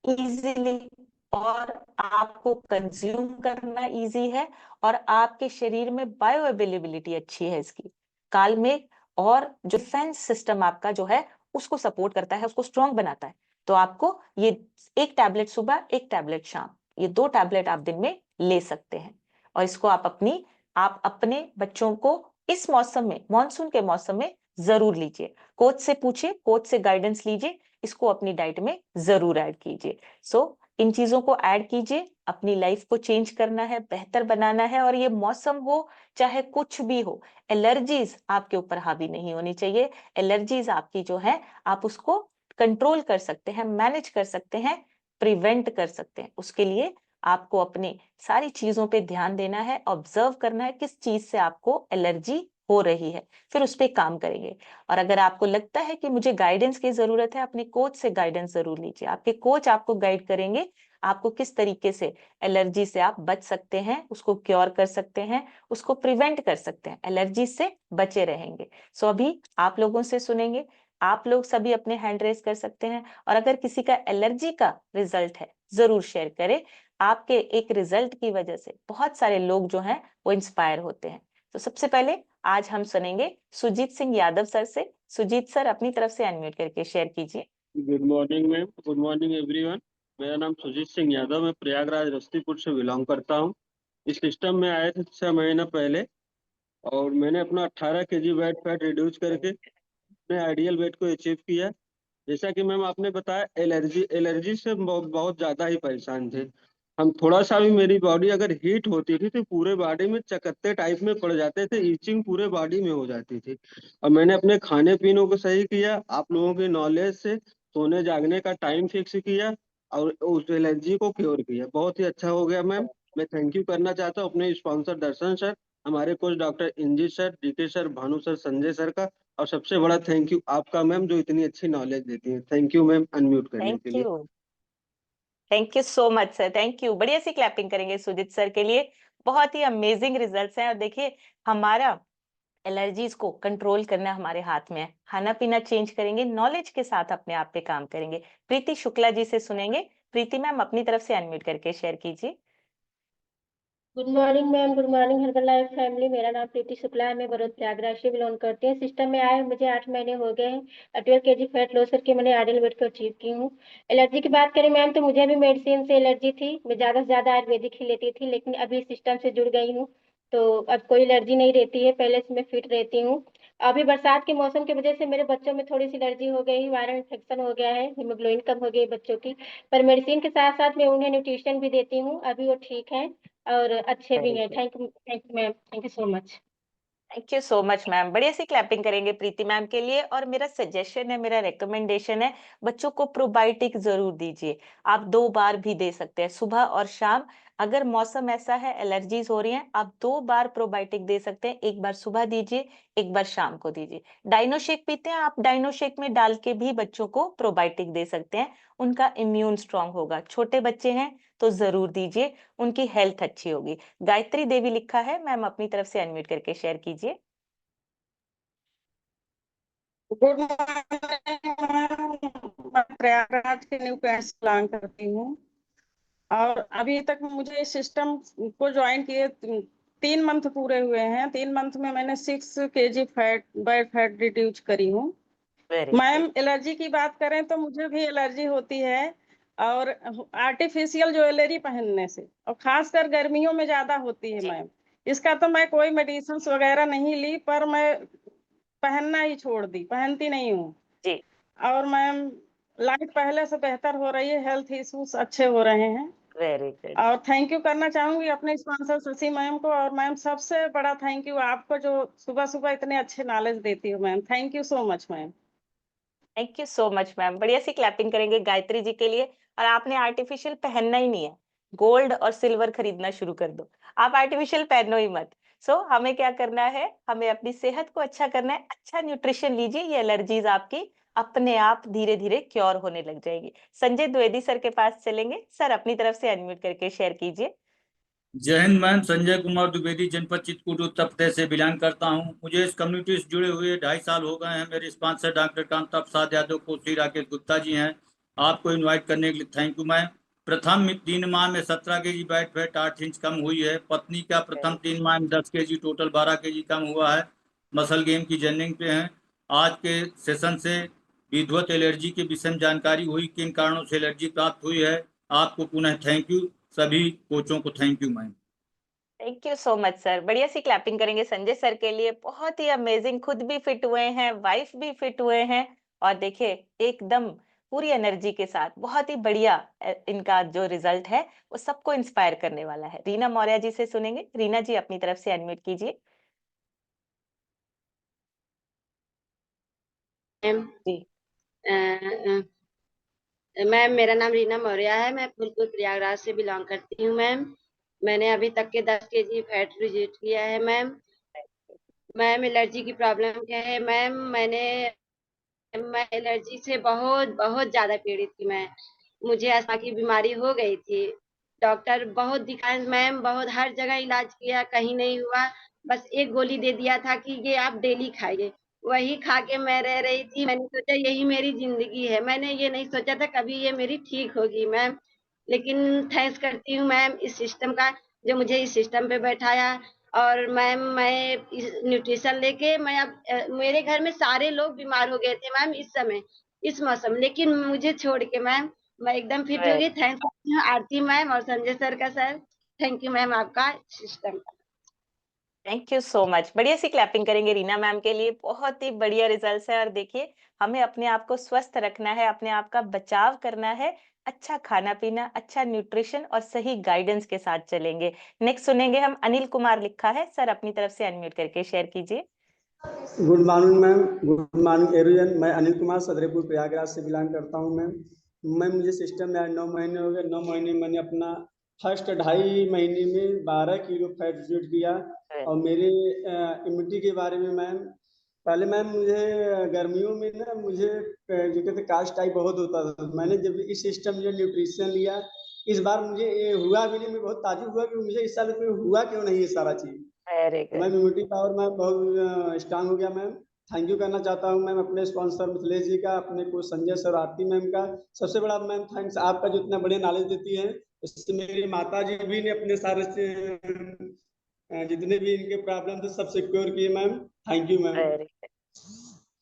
इजीली, और आपको कंज्यूम करना इजी है, और आपके शरीर में बायो अवेलेबिलिटी अच्छी है इसकी। काल में और जो डिफेंस सिस्टम आपका जो है उसको सपोर्ट करता है, उसको स्ट्रांग बनाता है। तो आपको ये एक टैबलेट सुबह, एक टैबलेट शाम, ये 2 टैबलेट आप दिन में ले सकते हैं। और इसको आप अपने बच्चों को इस मौसम में, मानसून के मौसम में जरूर लीजिए। कोच से पूछिए, कोच से गाइडेंस लीजिए, इसको अपनी डाइट में जरूर ऐड कीजिए। इन चीजों को ऐड कीजिए, अपनी लाइफ को चेंज करना है, बेहतर बनाना है। और ये मौसम हो चाहे कुछ भी हो, एलर्जीज आपके ऊपर हावी नहीं होनी चाहिए। एलर्जीज आपकी जो है, आप उसको कंट्रोल कर सकते हैं, मैनेज कर सकते हैं, प्रिवेंट कर सकते हैं। उसके लिए आपको अपने सारी चीजों पे ध्यान देना है, ऑब्जर्व करना है किस चीज से आपको एलर्जी हो रही है, फिर उस पर काम करेंगे। और अगर आपको लगता है कि मुझे गाइडेंस की जरूरत है, अपने कोच से गाइडेंस जरूर लीजिए। आपके कोच आपको गाइड करेंगे, आपको किस तरीके से एलर्जी से आप बच सकते हैं, उसको क्योर कर सकते हैं, उसको प्रिवेंट कर सकते हैं, एलर्जी से बचे रहेंगे। अभी आप लोगों से सुनेंगे, आप लोग सभी अपने हैंड रेस कर सकते हैं, और अगर किसी का एलर्जी का रिजल्ट है जरूर शेयर करें। आपके एक रिजल्ट की वजह से बहुत सारे लोग जो हैं वो इंस्पायर होते हैं। तो सबसे पहले आज हम सुनेंगे सुजीत सिंह यादव सर से। सुजीत सर, अपनी तरफ से अनम्यूट करके शेयर कीजिए। Good morning ma'am, good morning everyone. मेरा नाम सुजीत सिंह यादव, मैं प्रयागराज रस्तीपुर से बिलोंग करता हूँ। इस सिस्टम में आए थे 6 महीना पहले, और मैंने अपना 18 kg वेट फैट रिड्यूस करके अपने आइडियल वेट को अचीव किया। जैसा कि मैम आपने बताया, एलर्जी एलर्जी से बहुत ज़्यादा ही परेशान थे हम। थोड़ा सा भी मेरी बॉडी अगर हीट होती थी तो पूरे बॉडी में चकत्ते टाइप में पड़ जाते थे, ईचिंग पूरे बॉडी में हो जाती थी। और मैंने अपने खाने पीने को सही किया, आप लोगों की नॉलेज से सोने जागने का टाइम फिक्स किया, और उस एलर्जी को क्योर किया। बहुत ही अच्छा हो गया मैम। मैं थैंक यू करना चाहता हूँ अपने स्पॉन्सर दर्शन सर, हमारे coach doctor Injit sir, DK sir, Bhanu sir, Sanjay sir का। और सबसे बड़ा थैंक यू आपका मैम, जो इतनी अच्छी नॉलेज देती है। थैंक यू मैम अनम्यूट करने के थैंक लिए। You, thank you so much sir, thank you. बढ़िया सी क्लैपिंग करेंगे सुजीत सर के लिए। बहुत ही अमेजिंग रिजल्ट्स हैं। और देखिए, हमारा एलर्जीज को कंट्रोल करना हमारे हाथ में है। खाना पीना चेंज करेंगे, नॉलेज के साथ अपने आप पे काम करेंगे। प्रीति शुक्ला जी से सुनेंगे। प्रीति मैम, अपनी तरफ से अनम्यूट करके शेयर कीजिए। Good morning ma'am, good morning herbal life family. मेरा नाम प्रीति शुक्ला है, मैं बड़ौद प्रयागराज से बिलोंग करती हूँ। सिस्टम में आए मुझे 8 महीने हो गए हैं। 12 kg फैट लॉस करके मैंने आइडियल वेट को अचीव की हूँ। एलर्जी की बात करें मैम, तो मुझे भी मेडिसिन से एलर्जी थी। मैं ज़्यादा से ज़्यादा आयुर्वेदिक ही लेती थी, लेकिन अभी सिस्टम से जुड़ गई हूँ तो अब कोई एलर्जी नहीं रहती है, पहले से मैं फिट रहती हूँ। अभी बरसात के मौसम की वजह से मेरे बच्चों में थोड़ी सी एलर्जी हो गई, वायरल इन्फेक्शन हो गया है, हीमोग्लोबिन कम हो गई बच्चों की। पर मेडिसिन के साथ साथ मैं उन्हें न्यूट्रिशन भी देती हूँ, अभी वो ठीक है और अच्छे भी हैं। Thank you ma'am, thank you so much. Thank you so much ma'am. बढ़िया सी क्लैपिंग करेंगे प्रीति मैम के लिए। और मेरा सजेशन है, मेरा रिकमेंडेशन है, बच्चों को प्रोबायोटिक जरूर दीजिए। आप 2 बार भी दे सकते हैं, सुबह और शाम। अगर मौसम ऐसा है, एलर्जीज हो रही हैं, आप 2 बार प्रोबायोटिक दे सकते हैं। एक बार सुबह दीजिए, एक बार शाम को दीजिए। डाइनो शेक पीते हैं आप, डाइनो शेक में डाल के भी बच्चों को प्रोबायोटिक दे सकते हैं। उनका इम्यून स्ट्रांग होगा। छोटे बच्चे हैं तो जरूर दीजिए, उनकी हेल्थ अच्छी होगी। गायत्री देवी लिखा है, मैम अपनी तरफ से अनम्यूट करके शेयर कीजिए। Good morning. मैं प्रयागराज के न्यू पेरेंट्स बिलोंग करती हूँ, और अभी तक मुझे इस सिस्टम को ज्वाइन किए 3 मंथ पूरे हुए हैं। 3 मंथ में मैंने 6 kg fat by fat reduce करी हूँ। Very good. मैम, एलर्जी की बात करें तो मुझे भी एलर्जी होती है, और आर्टिफिशियल ज्वेलरी पहनने से, और खासकर गर्मियों में ज्यादा होती है जी मैम। इसका तो मैं कोई मेडिसिन वगैरह नहीं ली, पर मैं पहनना ही छोड़ दी, पहनती नहीं हूँ। जी। और मैम, लाइफ पहले से बेहतर हो रही है, हेल्थ इश्यूज अच्छे हो रहे हैं। Very good. और थैंक यू करना चाहूंगी अपने स्पॉन्सर शशि मैम को, और मैम सबसे बड़ा थैंक यू आपको, जो सुबह सुबह इतने अच्छे नॉलेज देती हो ma'am. Thank you so much ma'am. Thank you so much ma'am. बढ़िया सी क्लैपिंग करेंगे गायत्री जी के लिए। और आपने आर्टिफिशियल पहनना ही नहीं है, गोल्ड और सिल्वर खरीदना शुरू कर दो। आप आर्टिफिशियल पहनो ही मत। हमें क्या करना है, हमें अपनी सेहत को अच्छा करना है, अच्छा न्यूट्रिशन लीजिए, ये एलर्जीज आपकी अपने आप धीरे धीरे क्योर होने लग जाएगी। संजय द्विवेदी सर के पास चलेंगे। सर अपनी तरफ से अनम्यूट करके शेयर कीजिए। जय हिंद मैम। संजय कुमार द्विवेदी, जनपद चित्रकूट, उत्तर प्रदेश से बिलोंग करता हूं। मुझे इस कम्युनिटी से जुड़े हुए 2.5 साल हो गए हैं। मेरे स्पॉन्सर डॉक्टर कांता प्रसाद यादव को श्री राकेश गुप्ता जी हैं। आपको इनवाइट करने के लिए थैंक यू मैम। प्रथम 3 माह में 17 केजी बॉडी फैट 8 इंच कम हुई है। पत्नी का प्रथम 3 माह में 10 केजी, टोटल 12 केजी कम हुआ है। मसल गेम की जर्नी पे हैं। आज के सेशन से विधिवत एलर्जी के विषय में जानकारी हुई, किन कारणों से एलर्जी प्राप्त हुई है। आपको पुनः थैंक यू। सभी कोचों को thank you ma'am. Thank you so much sir. बढ़िया सी क्लैपिंग करेंगे संजय सर के लिए। बहुत ही अमेजिंग, खुद भी फिट हुए हैं, वाइफ भी फिट हुए हैं, और देखिए एकदम पूरी एनर्जी के साथ। बहुत ही बढ़िया इनका जो रिजल्ट है वो सबको इंस्पायर करने वाला है। रीना मौर्य जी से सुनेंगे। रीना जी अपनी तरफ से अनम्यूट कीजिए। मैम जी मैम, मेरा नाम रीना मौर्य है। मैं फूलपुर प्रयागराज से बिलोंग करती हूँ मैम। मैंने अभी तक के 10 केजी फैट रिड्यूस किया है मैम। मैम, एलर्जी की प्रॉब्लम क्या है मैम? मैं एलर्जी से बहुत बहुत ज्यादा पीड़ित थी मैं। मुझे अस्थमा की बीमारी हो गई थी। डॉक्टर बहुत दिखाए मैम, बहुत हर जगह इलाज किया, कहीं नहीं हुआ। बस एक गोली दे दिया था कि ये आप डेली खाइए। वही खा के मैं रह रही थी। मैंने सोचा यही मेरी जिंदगी है। मैंने ये नहीं सोचा था कभी ये मेरी ठीक होगी मैम। लेकिन थैंक्स करती हूँ मैम इस सिस्टम का, जो मुझे इस सिस्टम पे बैठाया। और मैम, मैं न्यूट्रिशन लेके मैं अब मेरे घर में सारे लोग बीमार हो गए थे मैम इस समय, इस मौसम, लेकिन मुझे छोड़ के मैम मैं एकदम फिट हो गई। थैंक्स करती हूँ आरती मैम और संजय सर का सर। थैंक यू मैम आपका सिस्टम का। Thank you so much. बढ़िया सी क्लैपिंग करेंगे रीना मैम के लिए। बहुत ही बढ़िया रिजल्ट्स है। और देखिए हमें अपने आप को स्वस्थ रखना है, अपने आप का बचाव करना है। अच्छा खाना पीना, अच्छा न्यूट्रिशन और सही गाइडेंस के साथ चलेंगे। नेक्स्ट सुनेंगे हम अनिल कुमार लिखा है। सर अपनी तरफ से अनम्यूट करके शेयर कीजिए। Good morning ma'am. Good morning everyone. मैं अनिल कुमार सदरेपुर प्रयागराज से बिलोंग करता हूं मैम। मुझे सिस्टम में आज 9 महीने हो गए। 9 महीने में मैंने अपना फर्स्ट 2.5 महीने में 12 किलो फैट रिड्यूस किया। और मेरे इम्यूनिटी के बारे में मैम, पहले मैम मुझे गर्मियों में ना मुझे जो कहते कास्ट टाइप बहुत होता था। मैंने जब इस सिस्टम जो न्यूट्रिशन लिया, इस बार मुझे ये हुआ भी नहीं। मैं बहुत ताजुब हुआ कि मुझे इस साल में हुआ क्यों नहीं ये सारा चीज। Very ma'am good. Immunity power ma'am बहुत स्ट्रांग हो गया मैम। थैंक यू करना चाहता हूँ मैम अपने स्पॉन्सर मिथिलेश जी का, अपने को संजय सर, आरती मैम का। सबसे बड़ा मैम थैंक्स आपका जो इतना बढ़िया नॉलेज देती है। इससे मेरी माता जी भी ने अपने सारे जितने भी इनके प्रॉब्लम थे सब सिक्योर किए ma'am. Thank you ma'am. Very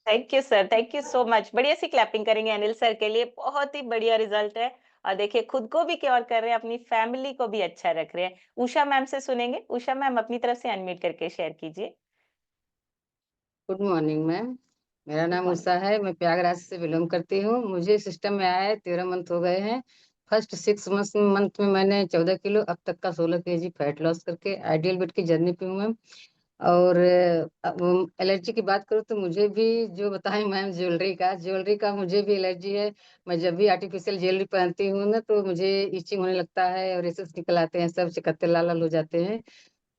thank you sir. Thank you so much. बढ़िया सी क्लैपिंग करेंगे अनिल सर के लिए। बहुत ही बढ़िया रिजल्ट है। और देखिए खुद को भी क्योर कर रहे हैं, अपनी फैमिली को भी अच्छा रख रहे हैं। उषा मैम से सुनेंगे। उषा मैम अपनी तरफ से अनम्यूट करके शेयर कीजिए। Good morning ma'am. मेरा गुड नाम मॉर्निंग। उषा है। मैं प्रयागराज से बिलोंग करती हूँ। मुझे सिस्टम में आया है 13 मंथ हो गए हैं। फर्स्ट 6 मंथ में मैंने 14 किलो, अब तक का 16 केजी फैट लॉस करके आइडियल वेट की जर्नी पे हूँ मैम। और एलर्जी की बात करूँ तो मुझे भी जो बताएं मैम, ज्वेलरी का मुझे भी एलर्जी है। मैं जब भी आर्टिफिशियल ज्वेलरी पहनती हूँ ना तो मुझे इचिंग होने लगता है और रेसेस निकल आते हैं, सब चकत्ते लाल लाल हो जाते हैं।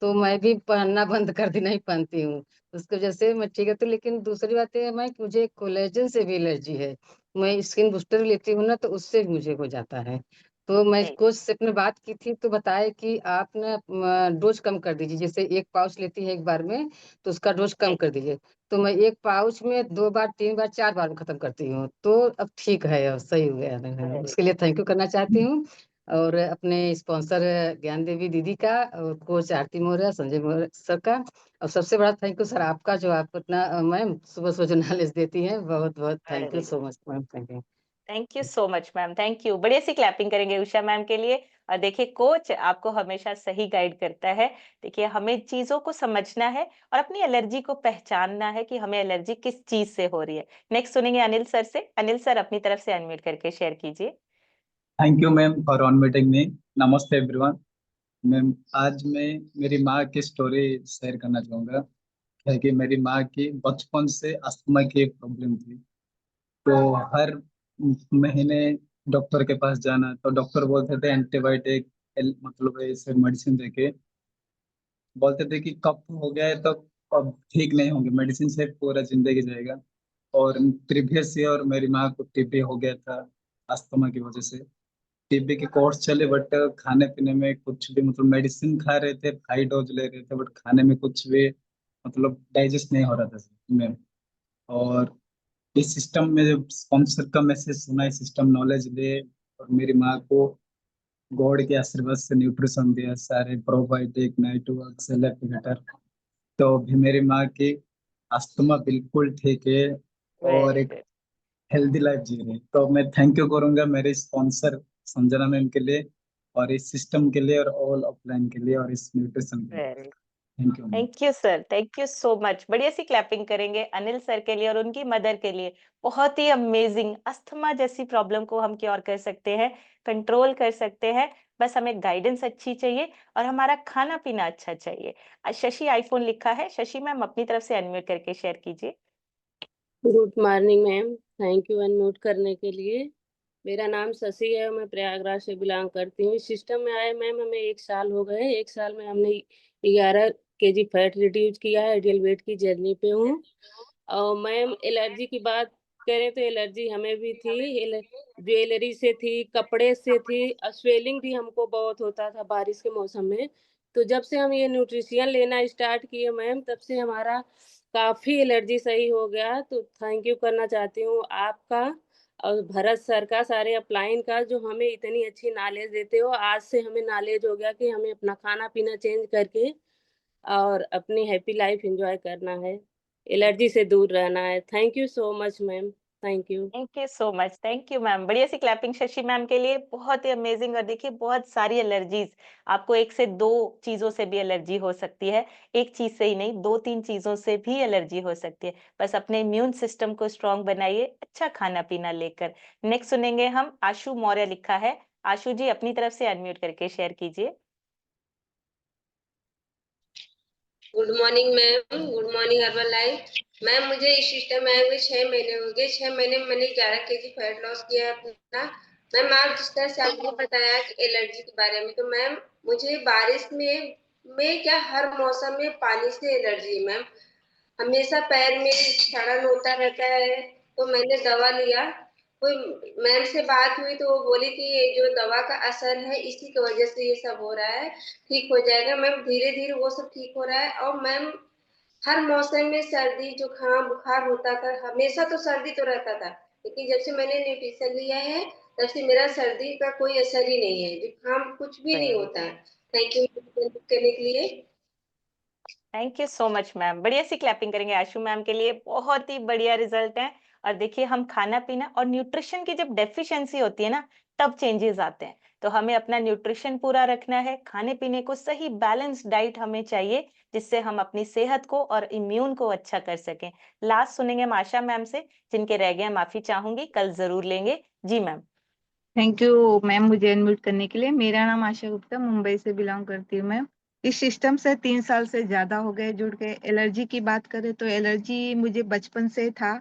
तो मैं भी पहनना बंद कर दी, नहीं पहनती हूँ। उसकी वजह से मैं ठीक है। तो लेकिन दूसरी बात ये है मैं कि मुझे कोलेजन से भी एलर्जी है। मैं स्किन बूस्टर लेती हूँ ना तो उससे भी मुझे हो जाता है। तो मैं जी कोच से अपने बात की थी तो बताया कि आप ना डोज कम कर दीजिए। जैसे 1 पाउच लेती है एक बार में तो उसका डोज कम जी कर दीजिए। तो मैं 1 पाउच में 2 बार, 3 बार, 4 बार में खत्म करती हूँ। तो अब ठीक है, अब सही हो गया है। वेरी उसके लिए थैंक यू करना चाहती हूँ। और अपने स्पॉन्सर ज्ञान देवी दीदी का और कोच आरती मौर्य, संजय मौर्य सर का। और सबसे बड़ा थैंक यू सर आपका, जो आप इतना मैम सुबह सुबह जो नॉलेज देती हैं। बहुत बहुत thank you very so much ma'am. Thank you. Thank you so much ma'am. Thank you. बढ़िया सी क्लैपिंग करेंगे उषा मैम के लिए। और देखिए कोच आपको हमेशा सही गाइड करता है। देखिए हमें चीजों को समझना है और अपनी एलर्जी को पहचानना है कि हमें एलर्जी किस चीज से हो रही है। नेक्स्ट सुनेंगे अनिल सर से। अनिल सर अपनी तरफ से अनम्यूट करके शेयर कीजिए। Thank you ma'am for on meeting में। नमस्ते एवरीवन। मैम, आज मैं मेरी माँ की स्टोरी शेयर करना चाहूँगा। है कि मेरी माँ की बचपन से अस्थमा की प्रॉब्लम थी। तो हर महीने डॉक्टर के पास जाना, तो डॉक्टर बोलते थे एंटीबायोटिक, मतलब ऐसे मेडिसिन देके बोलते थे कि कफ हो गया है तो अब ठीक नहीं होंगे, मेडिसिन से पूरा जिंदगी जाएगा। और प्रीवियस ईयर मेरी माँ को टीबी हो गया था अस्थमा की वजह से। टीबी के कोर्स चले, बट खाने पीने में कुछ भी, मतलब मेडिसिन खा रहे थे, हाई डोज ले रहे थे, बट खाने में कुछ भी मतलब डाइजेस्ट नहीं हो रहा था में। और इस सिस्टम में जब स्पॉन्सर का मैसेज सुना, इस सिस्टम नॉलेज ले, और मेरी माँ को गॉड के आशीर्वाद से न्यूट्रिशन दिया, सारे प्रोबायोटिक, नाइट्रोवर्क, सेलेक्ट बेटर, तो अभी मेरी माँ की अस्थमा बिल्कुल ठीक है और वेरी एक गुड, हेल्दी लाइफ जी रहे हैं। तो मैं थैंक यू करूंगा मेरे स्पॉन्सर संजना मैम के लिए, और इस सिस्टम के लिए, और ऑल ऑफलाइन के लिए, और इस न्यूट्रिशन के लिए। Very thank you ma'am. Thank you sir, thank you so much. बढ़िया सी क्लैपिंग करेंगे अनिल सर के लिए और उनकी मदर के लिए। बहुत ही अमेजिंग। अस्थमा जैसी प्रॉब्लम को हम क्योर कर सकते हैं, कंट्रोल कर सकते हैं। बस हमें गाइडेंस अच्छी चाहिए और हमारा खाना पीना अच्छा चाहिए। शशि आईफोन लिखा है। शशि मैम अपनी तरफ से अनम्यूट करके शेयर कीजिए। Good morning ma'am, thank you unmute करने के लिए। मेरा नाम शशि है, मैं प्रयागराज से बिलोंग करती हूँ। इस सिस्टम में आए मैम हमें 1 साल हो गए। 1 साल में हमने 11 kg फैट रिड्यूस किया है, आइडियल वेट की जर्नी पे हूँ। और मैम एलर्जी की बात करें तो एलर्जी हमें भी थी, ज्वेलरी से थी, कपड़े से थी, स्वेलिंग भी हमको बहुत होता था बारिश के मौसम में। तो जब से हम ये न्यूट्रिशन लेना स्टार्ट किए मैम, तब से हमारा काफ़ी एलर्जी सही हो गया। तो थैंक यू करना चाहती हूँ आपका और भरत सर का, सारे अपलाइन का, जो हमें इतनी अच्छी नॉलेज देते हो। आज से हमें नॉलेज हो गया कि हमें अपना खाना पीना चेंज करके और अपनी हैप्पी लाइफ एंजॉय करना है, एलर्जी से दूर रहना है। Thank you so much ma'am, thank you. Thank you so much, thank you ma'am. बढ़िया सी क्लैपिंग शशि मैम के लिए। बहुत ही अमेजिंग। और देखिए बहुत सारी एलर्जीज, आपको 1 से 2 चीजों से भी एलर्जी हो सकती है। एक चीज से ही नहीं, 2-3 चीजों से भी एलर्जी हो सकती है। बस अपने इम्यून सिस्टम को स्ट्रांग बनाइए अच्छा खाना पीना लेकर। नेक्स्ट सुनेंगे हम आशु मौर्य लिखा है। आशु जी अपनी तरफ से अनम्यूट करके शेयर कीजिए। Good morning ma'am, good morning herbal life. Ma'am मुझे इस सिस्टम में आए हुए 6 महीने हो गए। 6 महीने में मैंने 11 kg फैट लॉस किया है अपना। मैम आप जिस तरह से आपने बताया कि एलर्जी के बारे में, तो मैम मुझे बारिश में क्या हर मौसम में पानी से एलर्जी है मैम। हमेशा पैर में सड़न होता रहता है। तो मैंने दवा लिया, कोई मैम से बात हुई तो वो बोली कि ये जो दवा का असर है इसी की वजह से ये सब हो रहा है, ठीक हो जाएगा। मैम धीरे धीरे वो सब ठीक हो रहा है। और मैम हर मौसम में सर्दी जुकाम बुखार होता था, हमेशा तो सर्दी तो रहता था, लेकिन जब से मैंने न्यूट्रिशन लिया है तब से मेरा सर्दी का कोई असर ही नहीं है, जुकाम कुछ भी नहीं होता है। थैंक यू करने के लिए। Thank you so much ma'am. बढ़िया सी क्लैपिंग करेंगे आशु मैम के लिए। बहुत ही बढ़िया रिजल्ट है। और देखिए हम खाना पीना और न्यूट्रिशन की जब डेफिशिएंसी होती है ना, तब चेंजेस आते हैं। तो हमें अपना न्यूट्रिशन पूरा रखना है, खाने पीने को सही बैलेंस डाइट हमें चाहिए, जिससे हम अपनी सेहत को और इम्यून को अच्छा कर सकें। लास्ट सुनेंगे हम आशा मैम से, जिनके रह गए माफी चाहूंगी, कल जरूर लेंगे। जी मैम। थैंक यू मैम मुझे अनम्यूट करने के लिए। मेरा नाम आशा गुप्ता, मुंबई से बिलोंग करती हूँ मैम। इस सिस्टम से 3 साल से ज्यादा हो गए जुड़ के। एलर्जी की बात करें तो एलर्जी मुझे बचपन से था,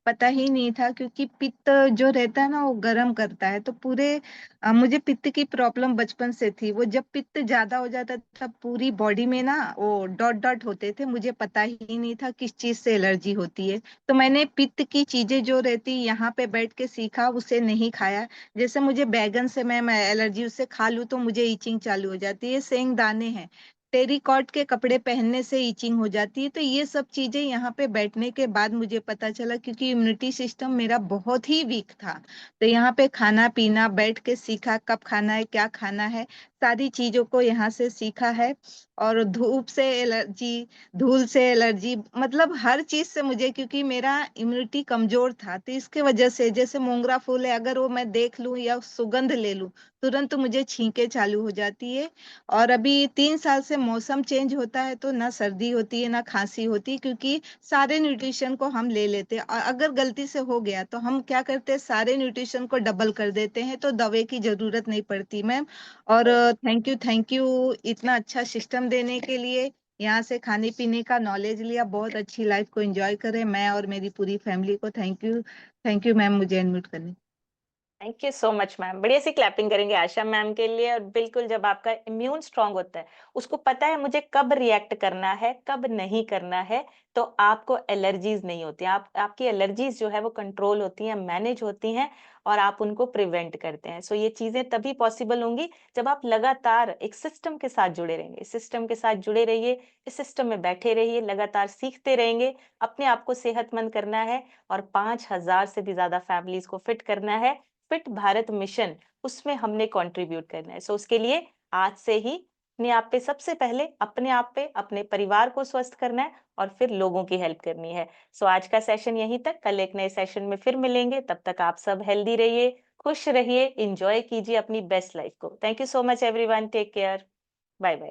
पता ही नहीं था, क्योंकि पित्त जो रहता है ना वो गर्म करता है। तो पूरे मुझे पित्त की प्रॉब्लम बचपन से थी। वो जब पित्त ज्यादा हो जाता था पूरी बॉडी में ना वो डॉट डॉट होते थे, मुझे पता ही नहीं था किस चीज से एलर्जी होती है। तो मैंने पित्त की चीजें जो रहती यहाँ पे बैठ के सीखा, उसे नहीं खाया। जैसे मुझे बैगन से मैं एलर्जी, उससे खा लूँ तो मुझे ईचिंग चालू हो जाती है। सेंग दाने हैं, टेरिकॉट के कपड़े पहनने से ईचिंग हो जाती है। तो ये सब चीजें यहाँ पे बैठने के बाद मुझे पता चला, क्योंकि इम्यूनिटी सिस्टम मेरा बहुत ही वीक था। तो यहाँ पे खाना पीना बैठ के सीखा, कब खाना है क्या खाना है, सारी चीजों को यहाँ से सीखा है। और धूप से एलर्जी, धूल से एलर्जी, मतलब हर चीज से मुझे, क्योंकि मेरा इम्यूनिटी कमजोर था। तो इसके वजह से जैसे मोंगरा फूल है, अगर वो मैं देख लूं या सुगंध ले लूं, तुरंत मुझे छींके चालू हो जाती है। और अभी 3 साल से मौसम चेंज होता है तो ना सर्दी होती है ना खांसी होती है, क्योंकि सारे न्यूट्रिशन को हम ले लेते हैं। और अगर गलती से हो गया तो हम क्या करते हैं, सारे न्यूट्रिशन को डबल कर देते हैं, तो दवाई की जरूरत नहीं पड़ती मैम। और थैंक यू इतना अच्छा सिस्टम देने के लिए। यहाँ से खाने पीने का नॉलेज लिया, बहुत अच्छी लाइफ को एंजॉय करें मैं और मेरी पूरी फैमिली को। Thank you thank you ma'am मुझे अनम्यूट करने। Thank you so much ma'am. बढ़िया सी क्लैपिंग करेंगे आशा मैम के लिए। और बिल्कुल जब आपका इम्यून स्ट्रांग होता है, उसको पता है मुझे कब रिएक्ट करना है, कब नहीं करना है, तो आपको एलर्जीज नहीं होती। आपकी एलर्जीज जो है वो कंट्रोल होती हैं, मैनेज होती हैं, और आप उनको प्रिवेंट करते हैं। सो ये चीजें तभी पॉसिबल होंगी जब आप लगातार एक सिस्टम के साथ जुड़े रहेंगे। सिस्टम के साथ जुड़े रहिए, इस सिस्टम में बैठे रहिए, लगातार सीखते रहेंगे, अपने आप को सेहतमंद करना है और 5000 से भी ज्यादा फैमिलीज को फिट करना है। फिट भारत मिशन, उसमें हमने कंट्रीब्यूट करना है। सो उसके लिए आज से ही अपने आप पे, सबसे पहले अपने आप पे, अपने परिवार को स्वस्थ करना है और फिर लोगों की हेल्प करनी है। सो आज का सेशन यहीं तक, कल एक नए सेशन में फिर मिलेंगे। तब तक आप सब हेल्दी रहिए, खुश रहिए, एंजॉय कीजिए अपनी बेस्ट लाइफ को। Thank you so much everyone, take care, bye bye.